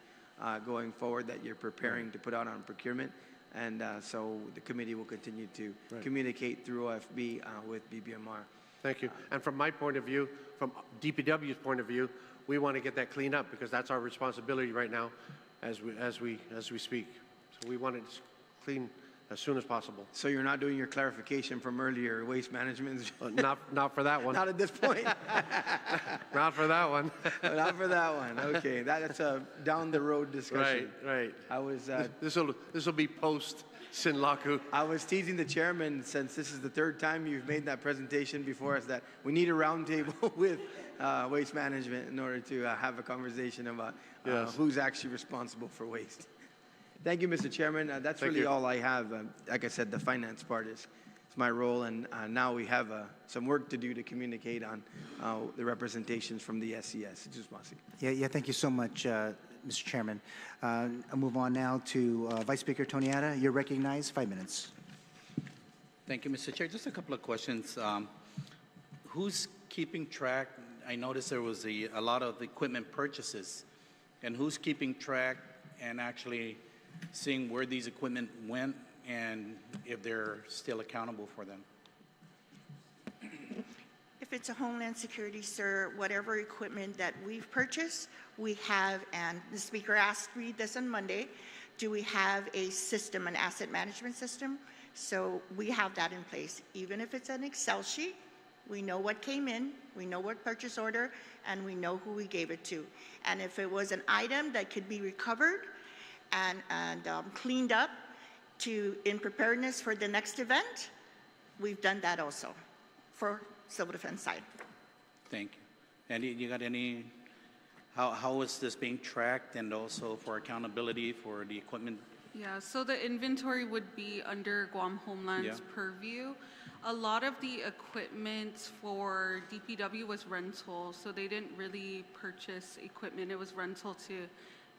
going forward that you're preparing to put out on procurement. And so the committee will continue to communicate through OFB with BBMR. Thank you. And from my point of view, from DPW's point of view, we want to get that cleaned up because that's our responsibility right now as we speak. So we want it clean as soon as possible. So you're not doing your clarification from earlier, waste management? Not for that one. Not at this point. Not for that one. Not for that one. Okay, that's a down the road discussion. Right. I was. This will be post Sinlaku. I was teasing the chairman since this is the third time you've made that presentation before us that we need a roundtable with waste management in order to have a conversation about who's actually responsible for waste. Thank you, Mr. Chairman. That's really all I have. Like I said, the finance part is my role, and now we have some work to do to communicate on the representations from the SES. Yeah, thank you so much, Mr. Chairman. I'll move on now to Vice Speaker Toniata. You're recognized, 5 minutes. Thank you, Mr. Chair. Just a couple of questions. Who's keeping track? I noticed there was a lot of equipment purchases, and who's keeping track and actually seeing where these equipment went and if they're still accountable for them? If it's a Homeland Security, sir, whatever equipment that we've purchased, we have, and the Speaker asked me this on Monday, do we have a system, an asset management system? So we have that in place. Even if it's an Excel sheet, we know what came in, we know what purchase order, and we know who we gave it to. And if it was an item that could be recovered and cleaned up in preparedness for the next event, we've done that also. for civil defense side. Thank you. And you got any, how is this being tracked, and also for accountability for the equipment? Yeah, so the inventory would be under Guam Homeland's purview. A lot of the equipment for DPW was rental, so they didn't really purchase equipment. It was rental to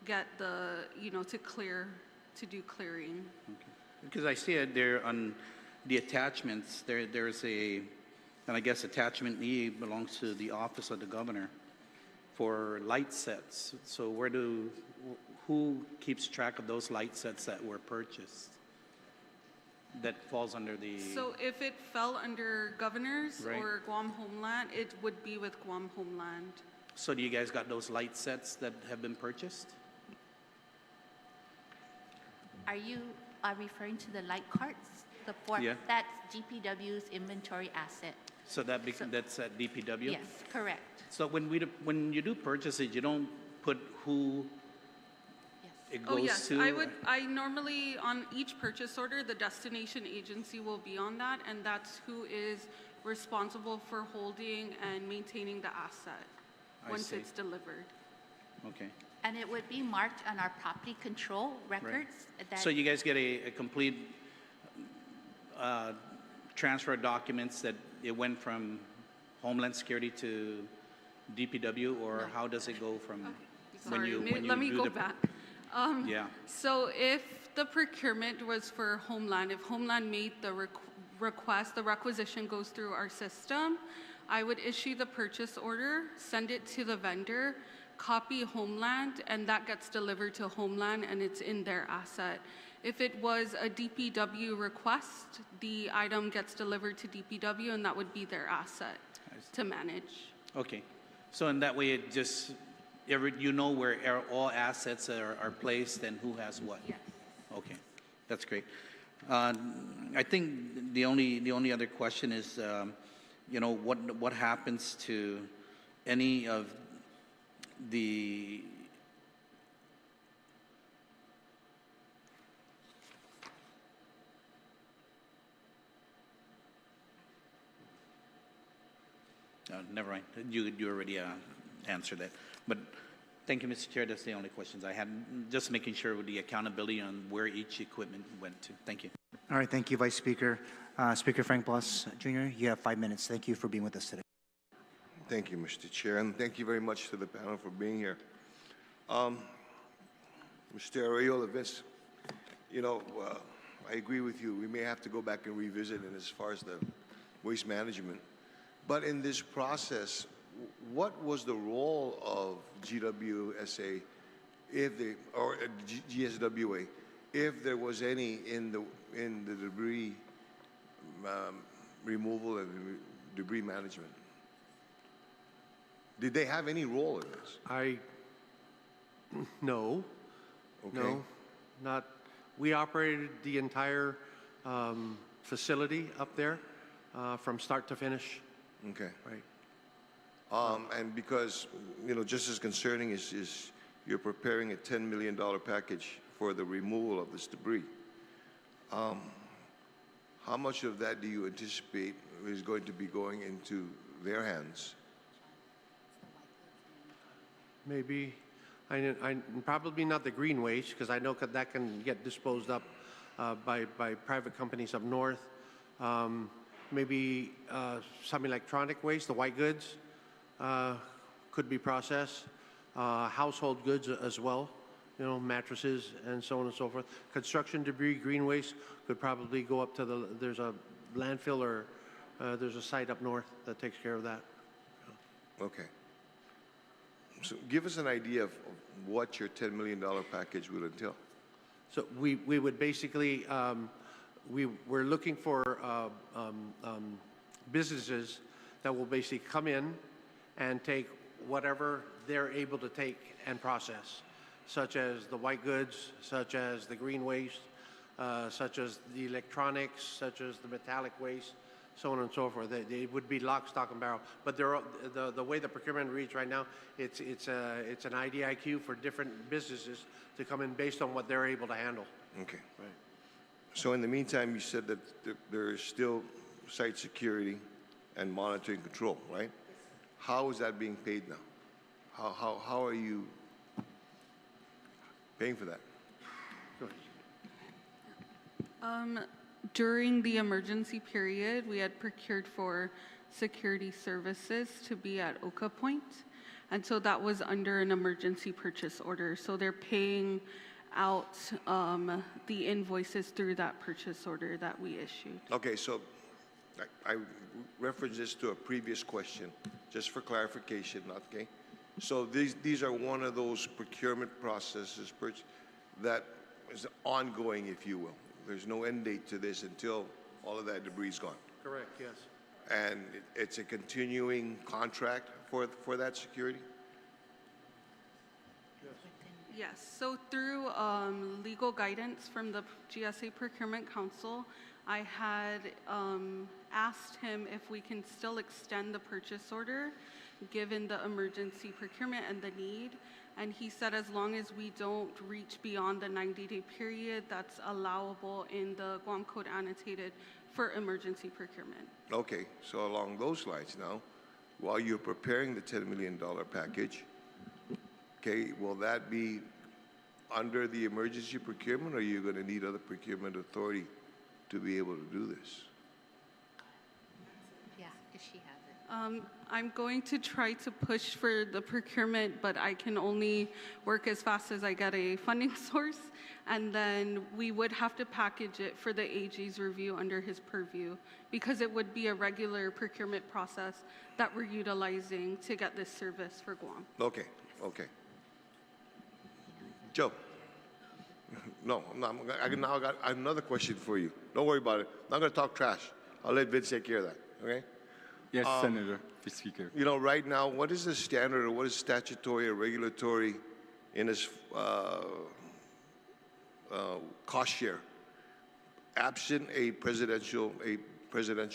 get the, to do clearing. Okay. Because I see it there on the attachments, there's a, and I guess attachment E belongs to the Office of the Governor for light sets. So who keeps track of those light sets that were purchased? That falls under the... So if it fell under Governors Right. or Guam Homeland, it would be with Guam Homeland. So do you guys got those light sets that have been purchased? Are you referring to the light carts? Yeah. That's DPW's inventory asset. So that's at DPW? Yes, correct. So when you do purchases, you don't put who Yes. it Oh, goes yes, to? I normally, on each purchase order, the destination agency will be on that, and that's who is responsible for holding and maintaining the asset I once see. it's delivered. Okay. And it would be marked on our property control records. That So you guys get a complete transfer of documents that it went from Homeland Security to DPW, or how does it go from when Sorry, you let me do go the- back. Yeah. So if the procurement was for Homeland, if Homeland made the request, the requisition goes through our system, I would issue the purchase order, send it to the vendor, copy Homeland, and that gets delivered to Homeland, and it's in their asset. If it was a DPW request, the item gets delivered to DPW, and that would be their asset to manage. Okay. So in that way, it just, you know where all assets are placed and who has what? Yes. Okay, that's great. I think the only other question is, what happens to any of the never mind. You already answered that. But thank you, Mr. Chair. That's the only questions I had. Just making sure with the accountability on where each equipment went to. Thank you. All right, thank you, Vice Speaker. Speaker Frank Blas, Jr., you have 5 minutes. Thank you for being with us today. Thank you, Mr. Chair, and thank you very much to the panel for being here. Mr. Arroyo, Vince, I agree with you. We may have to go back and revisit it as far as the waste management. But in this process, what was the role of GWSA or GSWA, if there was any in the debris removal and debris management? Did they have any role in this? No. Okay. No, not. We operated the entire facility up there from start to finish. Okay. Right. And because, just as concerning is you're preparing a $10 million package for the removal of this debris. How much of that do you anticipate is going to be going into their hands? Maybe, probably not the green waste, because I know that can get disposed up by private companies up north. Maybe some electronic waste, the white goods, could be processed. Household goods as well, mattresses and so on and so forth. Construction debris, green waste could probably go up to there's a landfill or there's a site up north that takes care of that. Okay. So give us an idea of what your $10 million package will entail. So we would basically, we're looking for businesses that will basically come in and take whatever they're able to take and process, such as the white goods, such as the green waste, such as the electronics, such as the metallic waste, so on and so forth. They would be lock, stock, and barrel. But the way the procurement reads right now, it's an IDIQ for different businesses to come in based on what they're able to handle. Okay. Right. So in the meantime, you said that there is still site security and monitoring control, right? How is that being paid now? How are you paying for that? During the emergency period, we had procured for security services to be at Oka Point. And so that was under an emergency purchase order. So they're paying out the invoices through that purchase order that we issued. Okay, so I referenced this to a previous question, just for clarification, okay? So these are one of those procurement processes that is ongoing, if you will. There's no end date to this until all of that debris is gone. Correct, yes. And it's a continuing contract for that security? Yes, so through legal guidance from the GSA Procurement Council, I had asked him if we can still extend the purchase order given the emergency procurement and the need. And he said as long as we don't reach beyond the 90-day period, that's allowable in the Guam Code Annotated for emergency procurement. Okay, so along those lines now, while you're preparing the $10 million package, okay, will that be under the emergency procurement, or are you going to need other procurement authority to be able to do this? Yeah, if she has it. I'm going to try to push for the procurement, but I can only work as fast as I get a funding source. And then we would have to package it for the AG's review under his purview, because it would be a regular procurement process that we're utilizing to get this service for Guam. Okay, okay. Joe. No, I got another question for you. Don't worry about it. I'm not going to talk trash. I'll let Vince take care of that, okay? Yes, Senator, Speaker. You know, right now, what is the standard or what is statutory or regulatory in this cost share? Absent a presidential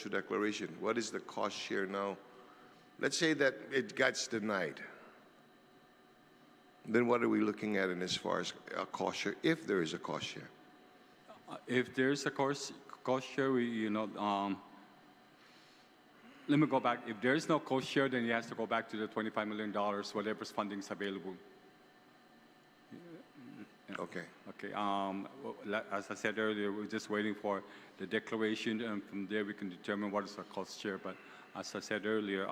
declaration, what is the cost share now? Let's say that it gets denied. Then what are we looking at in as far as a cost share, if there is a cost share? If there's a cost share, let me go back. If there is no cost share, then he has to go back to the $25 million, whatever funding is available. Okay. Okay. As I said earlier, we're just waiting for the declaration, and from there we can determine what is the cost share. But as I said earlier,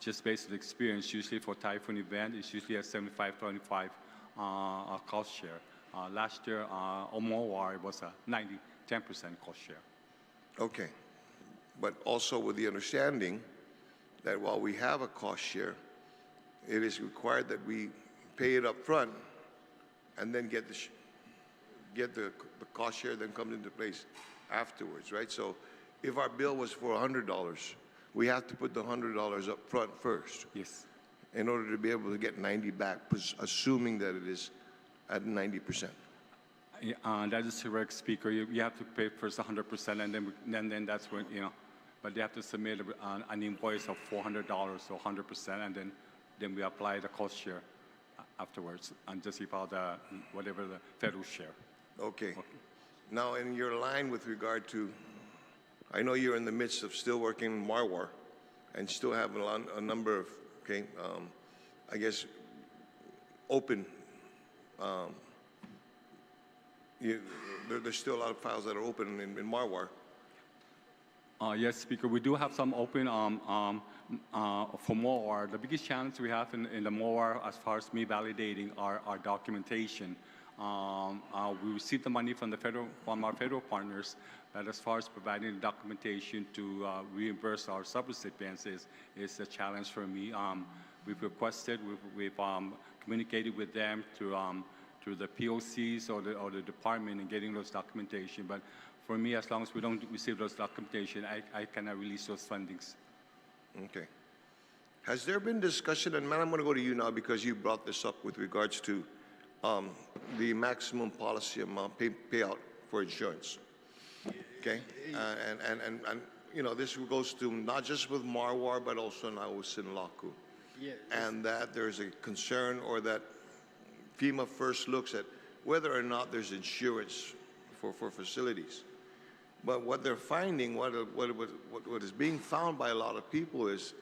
just based on experience, usually for Typhoon event, it's usually a 75-25 cost share. Last year, Omowar was a 10% cost share. Okay. But also with the understanding that while we have a cost share, it is required that we pay it up front and then get the cost share then comes into place afterwards, right? So if our bill was for $100, we have to put the $100 up front first. Yes. In order to be able to get 90 back, assuming that it is at 90%. That is correct, Speaker. You have to pay first 100%, and then that's when, but they have to submit an invoice of $400 or 100%, and then we apply the cost share afterwards, and just about whatever the federal share. Okay. Now, in your line with regard to, I know you're in the midst of still working Marwar and still have a number of, I guess, open, there's still a lot of files that are open in Marwar. Yes, Speaker. We do have some open for MOAR. The biggest challenge we have in the MOAR, as far as me validating our documentation, we receive the money from our federal partners, but as far as providing the documentation to reimburse our subrecipients is a challenge for me. We've requested, we've communicated with them through the POCs or the department in getting those documentation. But for me, as long as we don't receive those documentation, I cannot release those fundings. Okay. Has there been discussion, and man, I'm going to go to you now because you brought this up with regards to the maximum policy amount payout for insurance. Okay, and this goes to not just with Marwar, but also now with Sinlaku. Yeah, and that there's a concern, or that FEMA first looks at whether or not there's insurance for facilities. But what they're finding, what is being found by a lot of people is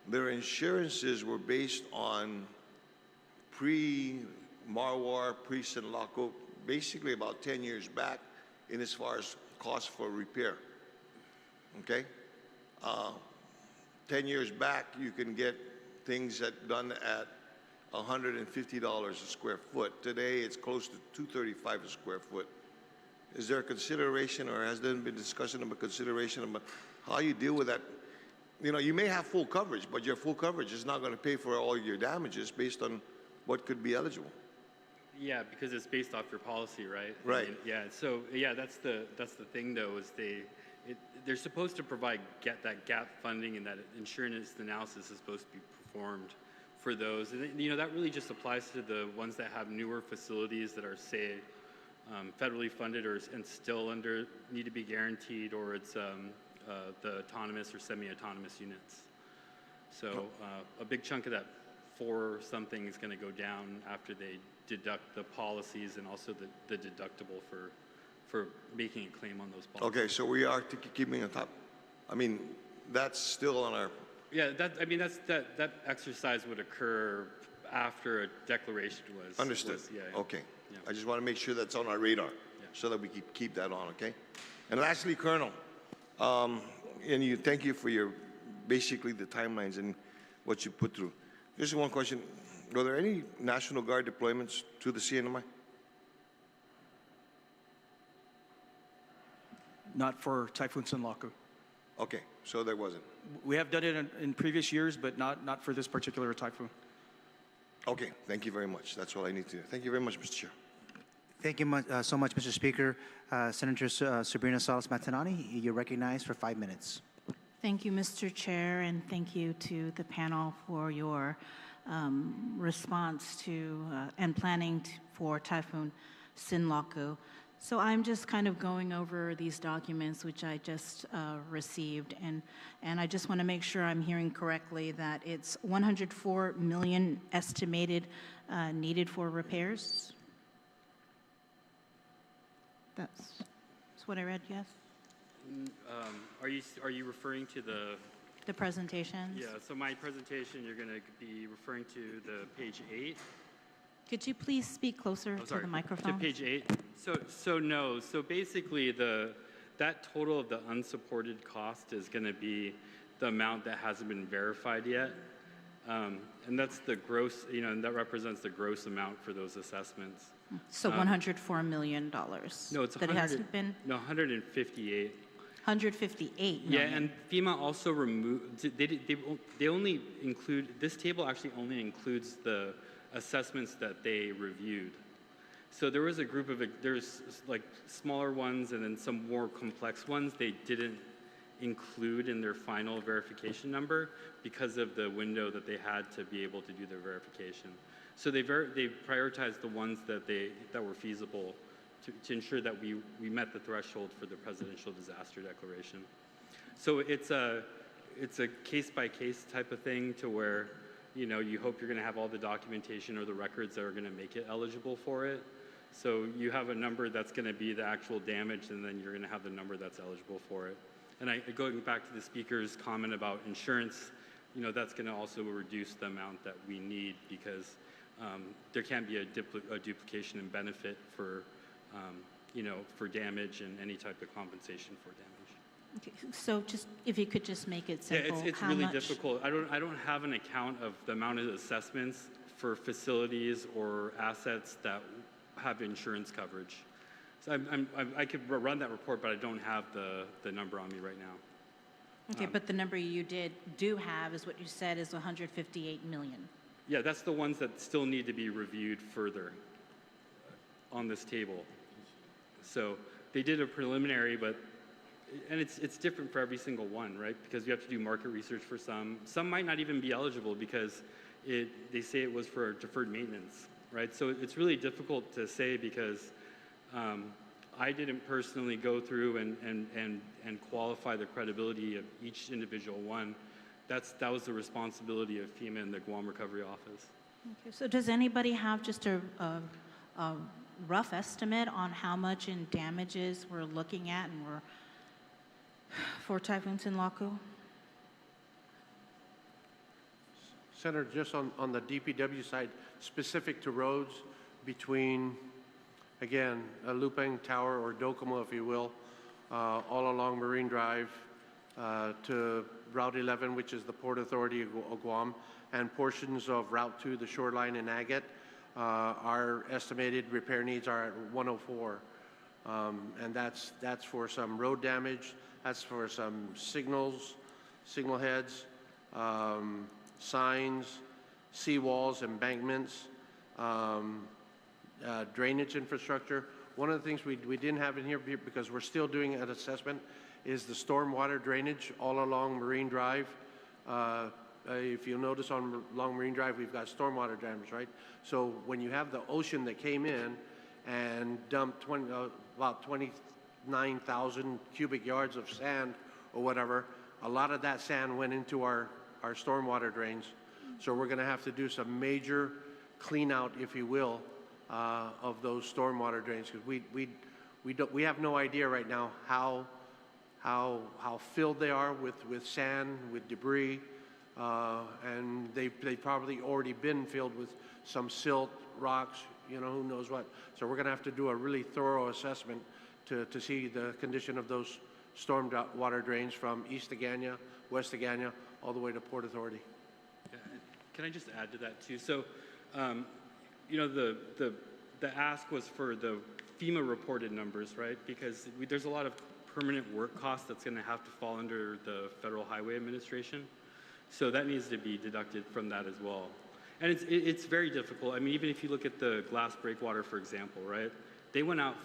their insurances were based on pre-Marwar, pre-Sinlaku, basically about 10 years back in as far as cost for repair, okay? 10 years back, you can get things done at $150 a square foot. Today, it's close to $235 a square foot. Is there a consideration, or has there been discussion about consideration about how you deal with that? You know, you may have full coverage, but your full coverage is not going to pay for all your damages based on what could be eligible. Yeah, because it's based off your policy, right? Right. I mean, yeah. So yeah, that's the thing though, is they're supposed to provide that gap funding, and that insurance analysis is supposed to be performed for those. And you know, that really just applies to the ones that have newer facilities that are, say, federally funded and still need to be guaranteed, or it's the autonomous or semi-autonomous units. So a big chunk of that something is going to go down after they deduct the policies and also the deductible for making a claim on those policies. Okay, so we are keeping on top. I mean, that's still on our... Yeah, that exercise would occur after a declaration was... Understood. Okay. Yeah. I just want to make sure that's on our radar, so that we keep that on, okay? And lastly, Colonel, and thank you for basically the timelines and what you put through. Just one question. Were there any National Guard deployments to the CNMI? Not for Typhoon Sinlaku. Okay, so there wasn't. We have done it in previous years, but not for this particular typhoon. Okay, thank you very much. That's all I need to do. Thank you very much, Mr. Chair. Thank you so much, Mr. Speaker. Senator Sabrina Salas-Matanani, you're recognized for 5 minutes. Thank you, Mr. Chair, and thank you to the panel for your response to and planning for Typhoon Sinlaku. So I'm just kind of going over these documents which I just received, and I just want to make sure I'm hearing correctly that it's 104 million estimated needed for repairs. That's what I read, yes? Are you referring to the presentations? Yeah, so my presentation, you're going to be referring to the page 8. Could you please speak closer to the microphone? To page 8. So no. So basically, that total of the unsupported cost is going to be the amount that hasn't been verified yet, and that's the gross. You know, and that represents the gross amount for those assessments. So $104 million. No, it's that it hasn't been. No, 158. 158 million. Yeah, and FEMA also removed. They only include, this table actually only includes the assessments that they reviewed. So there was a group of, there's like smaller ones and then some more complex ones they didn't include in their final verification number because of the window that they had to be able to do their verification. So they prioritized the ones that were feasible to ensure that we met the threshold for the presidential disaster declaration. So it's a case-by-case type of thing, to where, you know, you hope you're going to have all the documentation or the records that are going to make it eligible for it. So you have a number that's going to be the actual damage, and then you're going to have the number that's eligible for it. And going back to the speaker's comment about insurance, you know, that's going to also reduce the amount that we need, because there can't be a duplication in benefit for, you know, for damage and any type of compensation for damage. Okay, so just if you could just make it simple. Yeah, it's really difficult. I don't have an account of the amount of assessments for facilities or assets that have insurance coverage. So I could run that report, but I don't have the number on me right now. Okay, but the number you do have is what you said is 158 million. Yeah, that's the ones that still need to be reviewed further on this table. So they did a preliminary, and it's different for every single one, right? Because you have to do market research for some. Some might not even be eligible because they say it was for deferred maintenance, right? So it's really difficult to say, because I didn't personally go through and qualify the credibility of each individual one. That was the responsibility of FEMA and the Guam Recovery Office. Okay, so does anybody have just a rough estimate on how much in damages we're looking at and we're for Typhoon Sinlaku. Senator, just on the DPW side, specific to roads between, again, Lupang Tower or Docomo, if you will, all along Marine Drive to Route 11, which is the Port Authority of Guam, and portions of Route 2, the shoreline in Agate, our estimated repair needs are at 104. And that's for some road damage, that's for some signal heads, signs, seawalls, embankments, drainage infrastructure. One of the things we didn't have in here because we're still doing an assessment is the stormwater drainage all along Marine Drive. If you'll notice along Marine Drive, we've got stormwater damage, right? So when you have the ocean that came in and dumped about 29,000 cubic yards of sand or whatever, a lot of that sand went into our stormwater drains. So we're going to have to do some major clean out, if you will, of those stormwater drains, because we have no idea right now how filled they are with sand, with debris, and they've probably already been filled with some silt, rocks, you know, who knows what. So we're going to have to do a really thorough assessment to see the condition of those storm water drains from East Agana, West Agana, all the way to Port Authority. Yeah, can I just add to that too? So, you know, the ask was for the FEMA reported numbers, right? Because there's a lot of permanent work costs that's going to have to fall under the Federal Highway Administration. So that needs to be deducted from that as well. And it's very difficult. I mean, even if you look at the glass breakwater, for example, right? They went out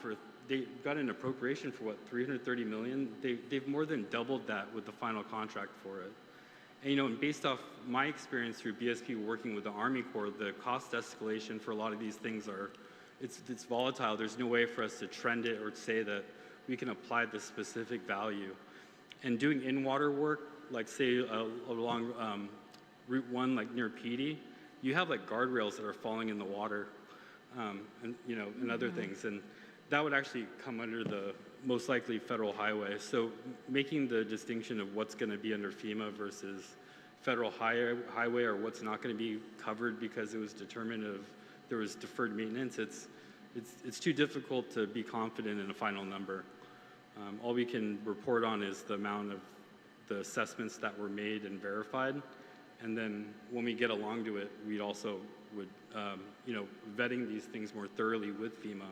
they got an appropriation for what, $330 million? They've more than doubled that with the final contract for it. And, you know, based off my experience through BSP working with the Army Corps, the cost escalation for a lot of these things it's volatile. There's no way for us to trend it or say that we can apply the specific value. And doing in-water work, like say along Route 1, like near Petey, you have like guardrails that are falling in the water, and you know, and other things, and that would actually come under the most likely federal highway. So making the distinction of what's going to be under FEMA versus federal highway, or what's not going to be covered because it was determined there was deferred maintenance, it's too difficult to be confident in a final number. All we can report on is the amount of the assessments that were made and verified. And then when we get along to it, we also would, you know, vetting these things more thoroughly with FEMA,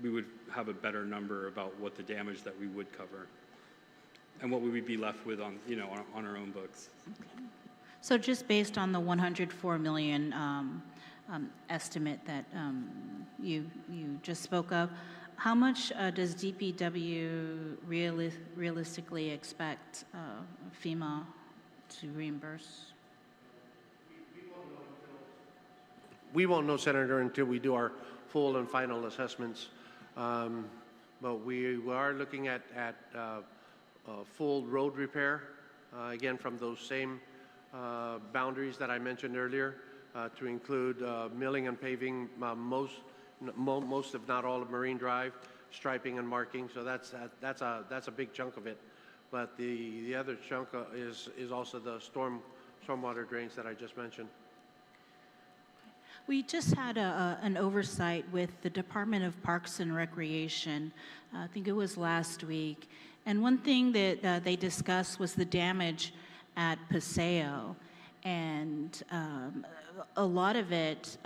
we would have a better number about what the damage that we would cover and what we would be left with on, you know, on our own books. Okay. So just based on the 104 million estimate that you just spoke of, how much does DPW realistically expect FEMA to reimburse? We won't know, Senator, until we do our full and final assessments. But we are looking at full road repair, again, from those same boundaries that I mentioned earlier, to include milling and paving most if not all of Marine Drive, striping and marking. So that's a big chunk of it. But the other chunk is also the stormwater drains that I just mentioned. We just had an oversight with the Department of Parks and Recreation. I think it was last week. And one thing that they discussed was the damage at Paseo. And a lot of it,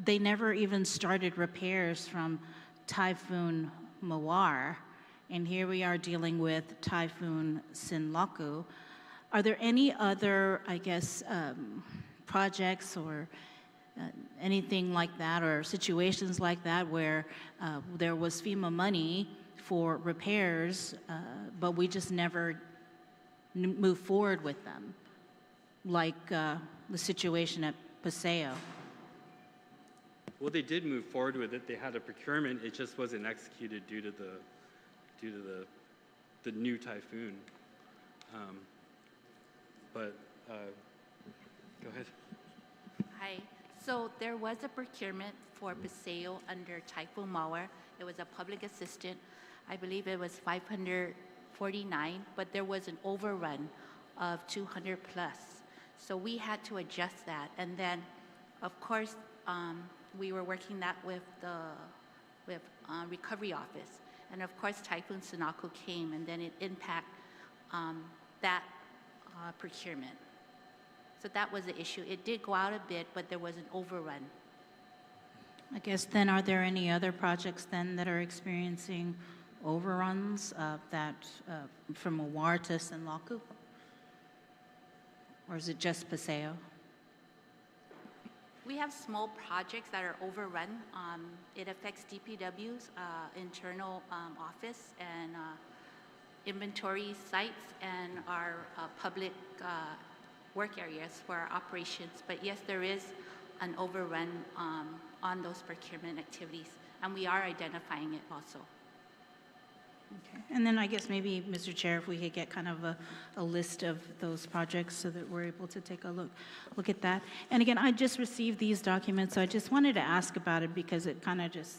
they never even started repairs from Typhoon Mawar. And here we are dealing with Typhoon Sinlaku. Are there any other, I guess, projects or anything like that, or situations like that where there was FEMA money for repairs, but we just never moved forward with them, like the situation at Paseo? Well, they did move forward with it. They had a procurement. It just wasn't executed due to the new typhoon. But go ahead. Hi. So there was a procurement for Paseo under Typhoon Mawar. It was a public assistant. I believe it was $500 49, but there was an overrun of 200 plus. So we had to adjust that. And then, of course, we were working that with the recovery office. And of course, Typhoon Sinlaku came, and then it impacted that procurement. So that was the issue. It did go out a bit, but there was an overrun. I guess then, are there any other projects then that are experiencing overruns from Awar to Sinlaku? Or is it just Paseo? We have small projects that are overrun. It affects DPW's internal office and inventory sites and our public work areas for our operations. But yes, there is an overrun on those procurement activities, and we are identifying it also. Okay. And then I guess maybe, Mr. Chair, if we could get kind of a list of those projects so that we're able to take a look at that. And again, I just received these documents, so I just wanted to ask about it because it kind of just,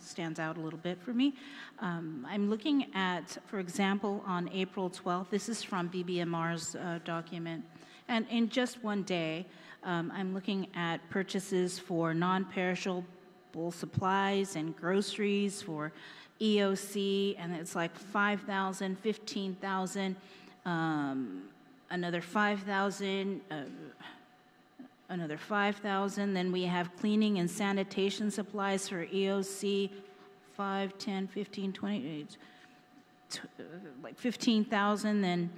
stands out a little bit for me. I'm looking at, for example, on April 12th, this is from BBMR's document, and in just one day, I'm looking at purchases for non-perishable supplies and groceries for EOC, and it's like 5,000, 15,000, another 5,000, another 5,000. Then we have cleaning and sanitation supplies for EOC, 5, 10, 15, 20, like 15,000. Then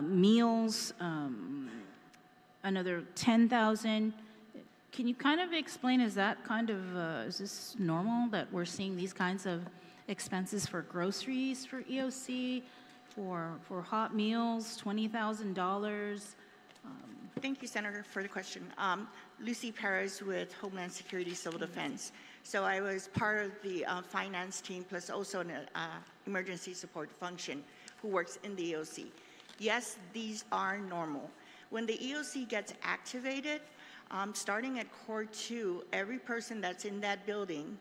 meals, another 10,000. Can you kind of explain, is that kind of, is this normal that we're seeing these kinds of expenses for groceries for EOC, for hot meals, $20,000? Thank you, Senator, for the question. Lucy Perez with Homeland Security Civil Defense. So I was part of the finance team, plus also an emergency support function who works in the EOC. Yes, these are normal. When the EOC gets activated, starting at Core 2, every person that's in that building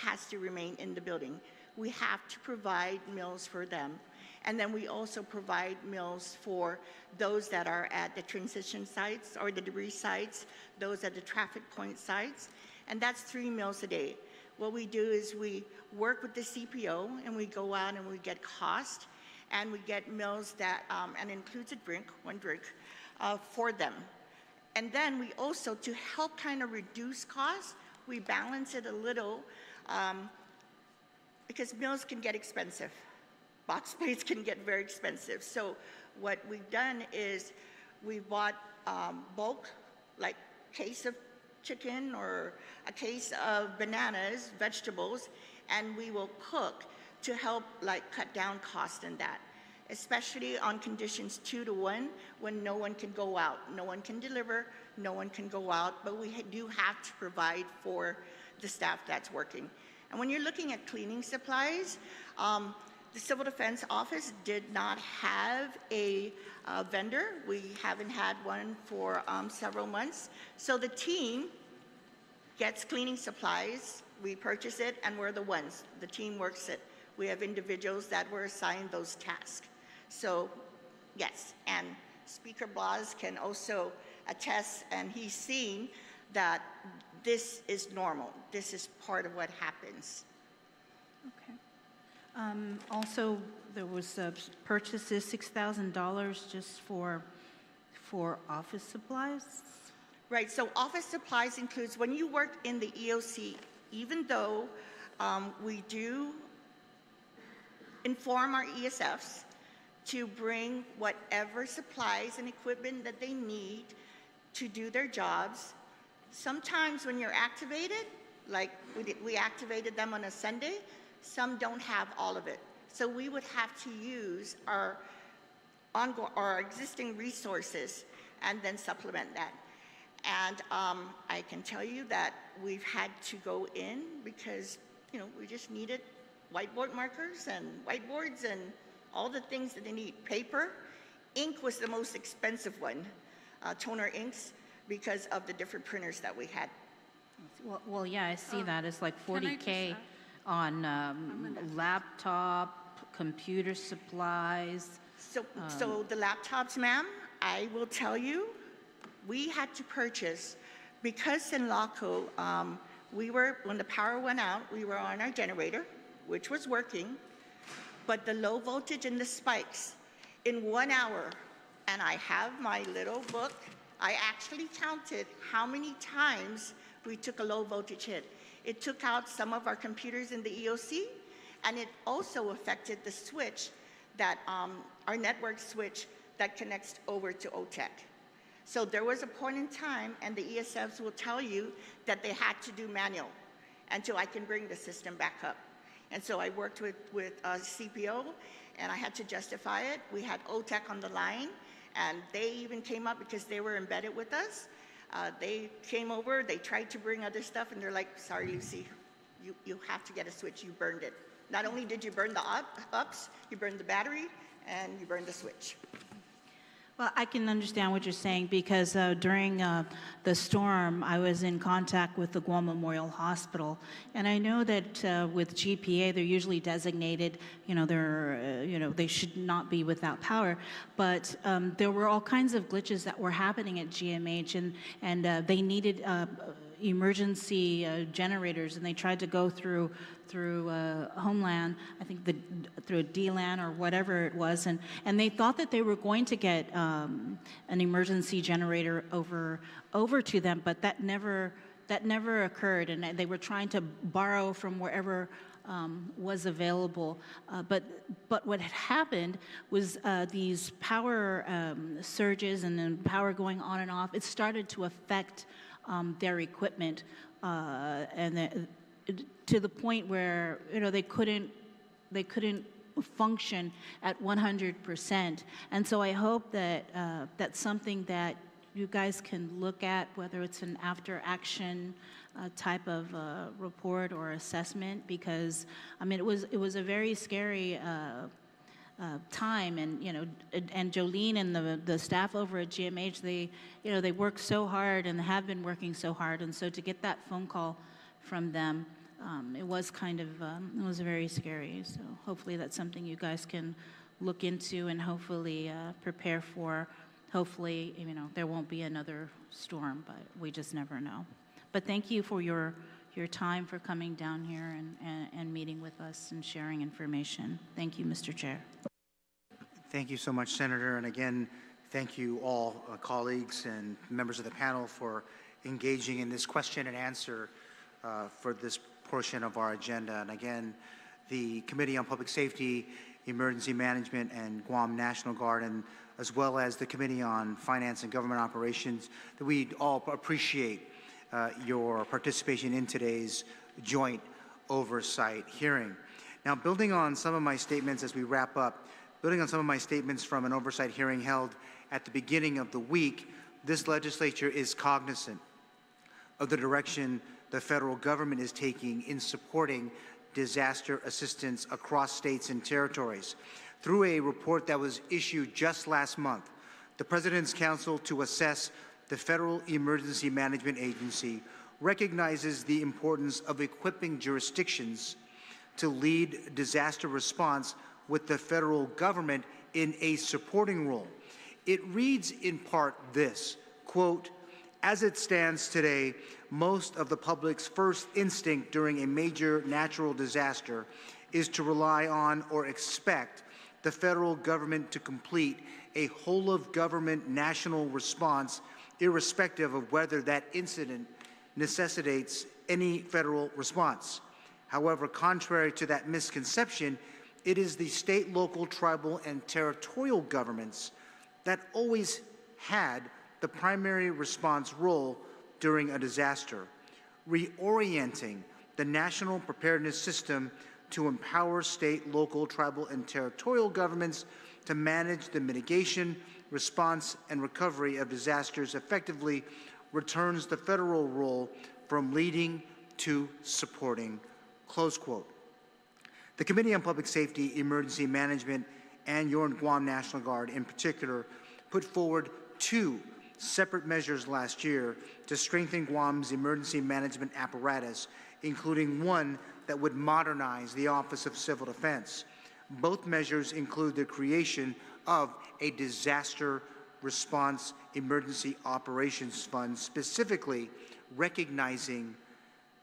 has to remain in the building. We have to provide meals for them. And then we also provide meals for those that are at the transition sites or the debris sites, those at the traffic point sites. And that's 3 meals a day. What we do is we work with the CPO and we go out and we get cost and we get meals that, and includes a drink, one drink, for them. And then we also, to help kind of reduce costs, we balance it a little because meals can get expensive. Box plates can get very expensive. So what we've done is we bought bulk, like case of chicken or a case of bananas, vegetables, and we will cook to help cut down cost in that, especially on conditions 2 to 1 when no one can go out. No one can deliver, no one can go out, but we do have to provide for the staff that's working. And when you're looking at cleaning supplies, the Civil Defense Office did not have a vendor. We haven't had one for several months. So the team gets cleaning supplies, we purchase it, and we're the ones. The team works it. We have individuals that were assigned those tasks. So yes, and Speaker Blas can also attest, and he's seen that this is normal. This is part of what happens. Okay. Also, there was purchases, $6,000 just for office supplies? Right, so office supplies includes, when you work in the EOC, even though we do inform our ESFs to bring whatever supplies and equipment that they need to do their jobs. Sometimes when you're activated, like we activated them on a Sunday, some don't have all of it. So we would have to use our existing resources and then supplement that. And I can tell you that we've had to go in because, we just needed whiteboard markers and whiteboards and all the things that they need. Paper, ink was the most expensive one, toner inks, because of the different printers that we had. Well, yeah, I see that. It's like $40K on laptop, computer supplies. So the laptops, ma'am, I will tell you, we had to purchase, because Sinlaku, when the power went out, we were on our generator, which was working, but the low voltage and the spikes, in 1 hour, and I have my little book, I actually counted how many times we took a low voltage hit. It took out some of our computers in the EOC, and it also affected the switch that, our network switch that connects over to OTEC. So there was a point in time, and the ESFs will tell you that they had to do manual until I can bring the system back up. And so I worked with CPO, and I had to justify it. We had OTEC on the line, and they even came up because they were embedded with us. They came over, they tried to bring other stuff, and they're like, sorry, Lucy, you have to get a switch, you burned it. Not only did you burn the ups, you burned the battery, and you burned the switch. Well, I can understand what you're saying because during the storm, I was in contact with the Guam Memorial Hospital, and I know that with GPA, they're usually designated, they should not be without power, but there were all kinds of glitches that were happening at GMH, and they needed emergency generators, and they tried to go through Homeland, I think through a DLAN or whatever it was, and they thought that they were going to get an emergency generator over to them, but that never occurred, and they were trying to borrow from wherever was available. But what had happened was these power surges and then power going on and off, it started to affect their equipment, and to the point where they couldn't function at 100%. And so I hope that that's something that you guys can look at, whether it's an after-action type of report or assessment, because I mean it was a very scary time, and Jolene and the staff over at GMH, they worked so hard and have been working so hard, and so to get that phone call from them, it was it was very scary. So hopefully that's something you guys can look into and hopefully prepare for. Hopefully, there won't be another storm, but we just never know. But thank you for your time, for coming down here and meeting with us and sharing information. Thank you, Mr. Chair. Thank you so much, Senator. And again, thank you all, colleagues and members of the panel, for engaging in this question and answer for this portion of our agenda. And again, the Committee on Public Safety, Emergency Management, and Guam National Guard, and as well as the Committee on Finance and Government Operations, that we all appreciate your participation in today's joint oversight hearing. Now, building on some of my statements as we wrap up, building on some of my statements from an oversight hearing held at the beginning of the week, this legislature is cognizant of the direction the federal government is taking in supporting disaster assistance across states and territories. Through a report that was issued just last month, the President's Council to Assess the Federal Emergency Management Agency recognizes the importance of equipping jurisdictions to lead disaster response with the federal government in a supporting role. It reads in part this, quote, "As it stands today, most of the public's first instinct during a major natural disaster is to rely on or expect the federal government to complete a whole-of-government national response, irrespective of whether that incident necessitates any federal response. However, contrary to that misconception, it is the state, local, tribal, and territorial governments that always had the primary response role during a disaster, reorienting the national preparedness system to empower state, local, tribal, and territorial governments to manage the mitigation, response, and recovery of disasters effectively returns the federal role from leading to supporting," close quote. The Committee on Public Safety, Emergency Management, and your Guam National Guard in particular put forward 2 separate measures last year to strengthen Guam's emergency management apparatus, including one that would modernize the Office of Civil Defense. Both measures include the creation of a disaster response emergency operations fund, specifically recognizing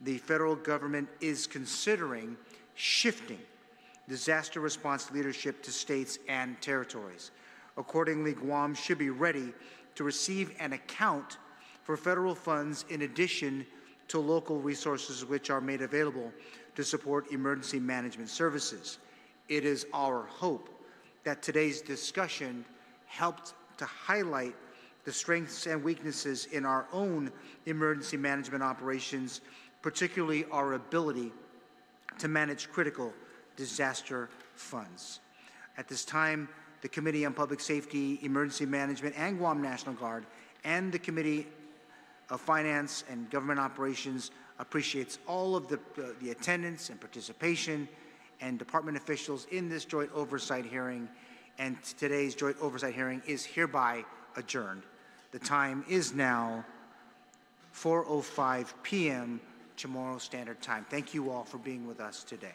the federal government is considering shifting disaster response leadership to states and territories. Accordingly, Guam should be ready to receive and account for federal funds in addition to local resources which are made available to support emergency management services. It is our hope that today's discussion helped to highlight the strengths and weaknesses in our own emergency management operations, particularly our ability to manage critical disaster funds. At this time, the Committee on Public Safety, Emergency Management, and Guam National Guard, and the Committee of Finance and Government Operations appreciates all of the attendance and participation and department officials in this joint oversight hearing, and today's joint oversight hearing is hereby adjourned. The time is now 4:05 p.m. Chamorro Standard Time. Thank you all for being with us today.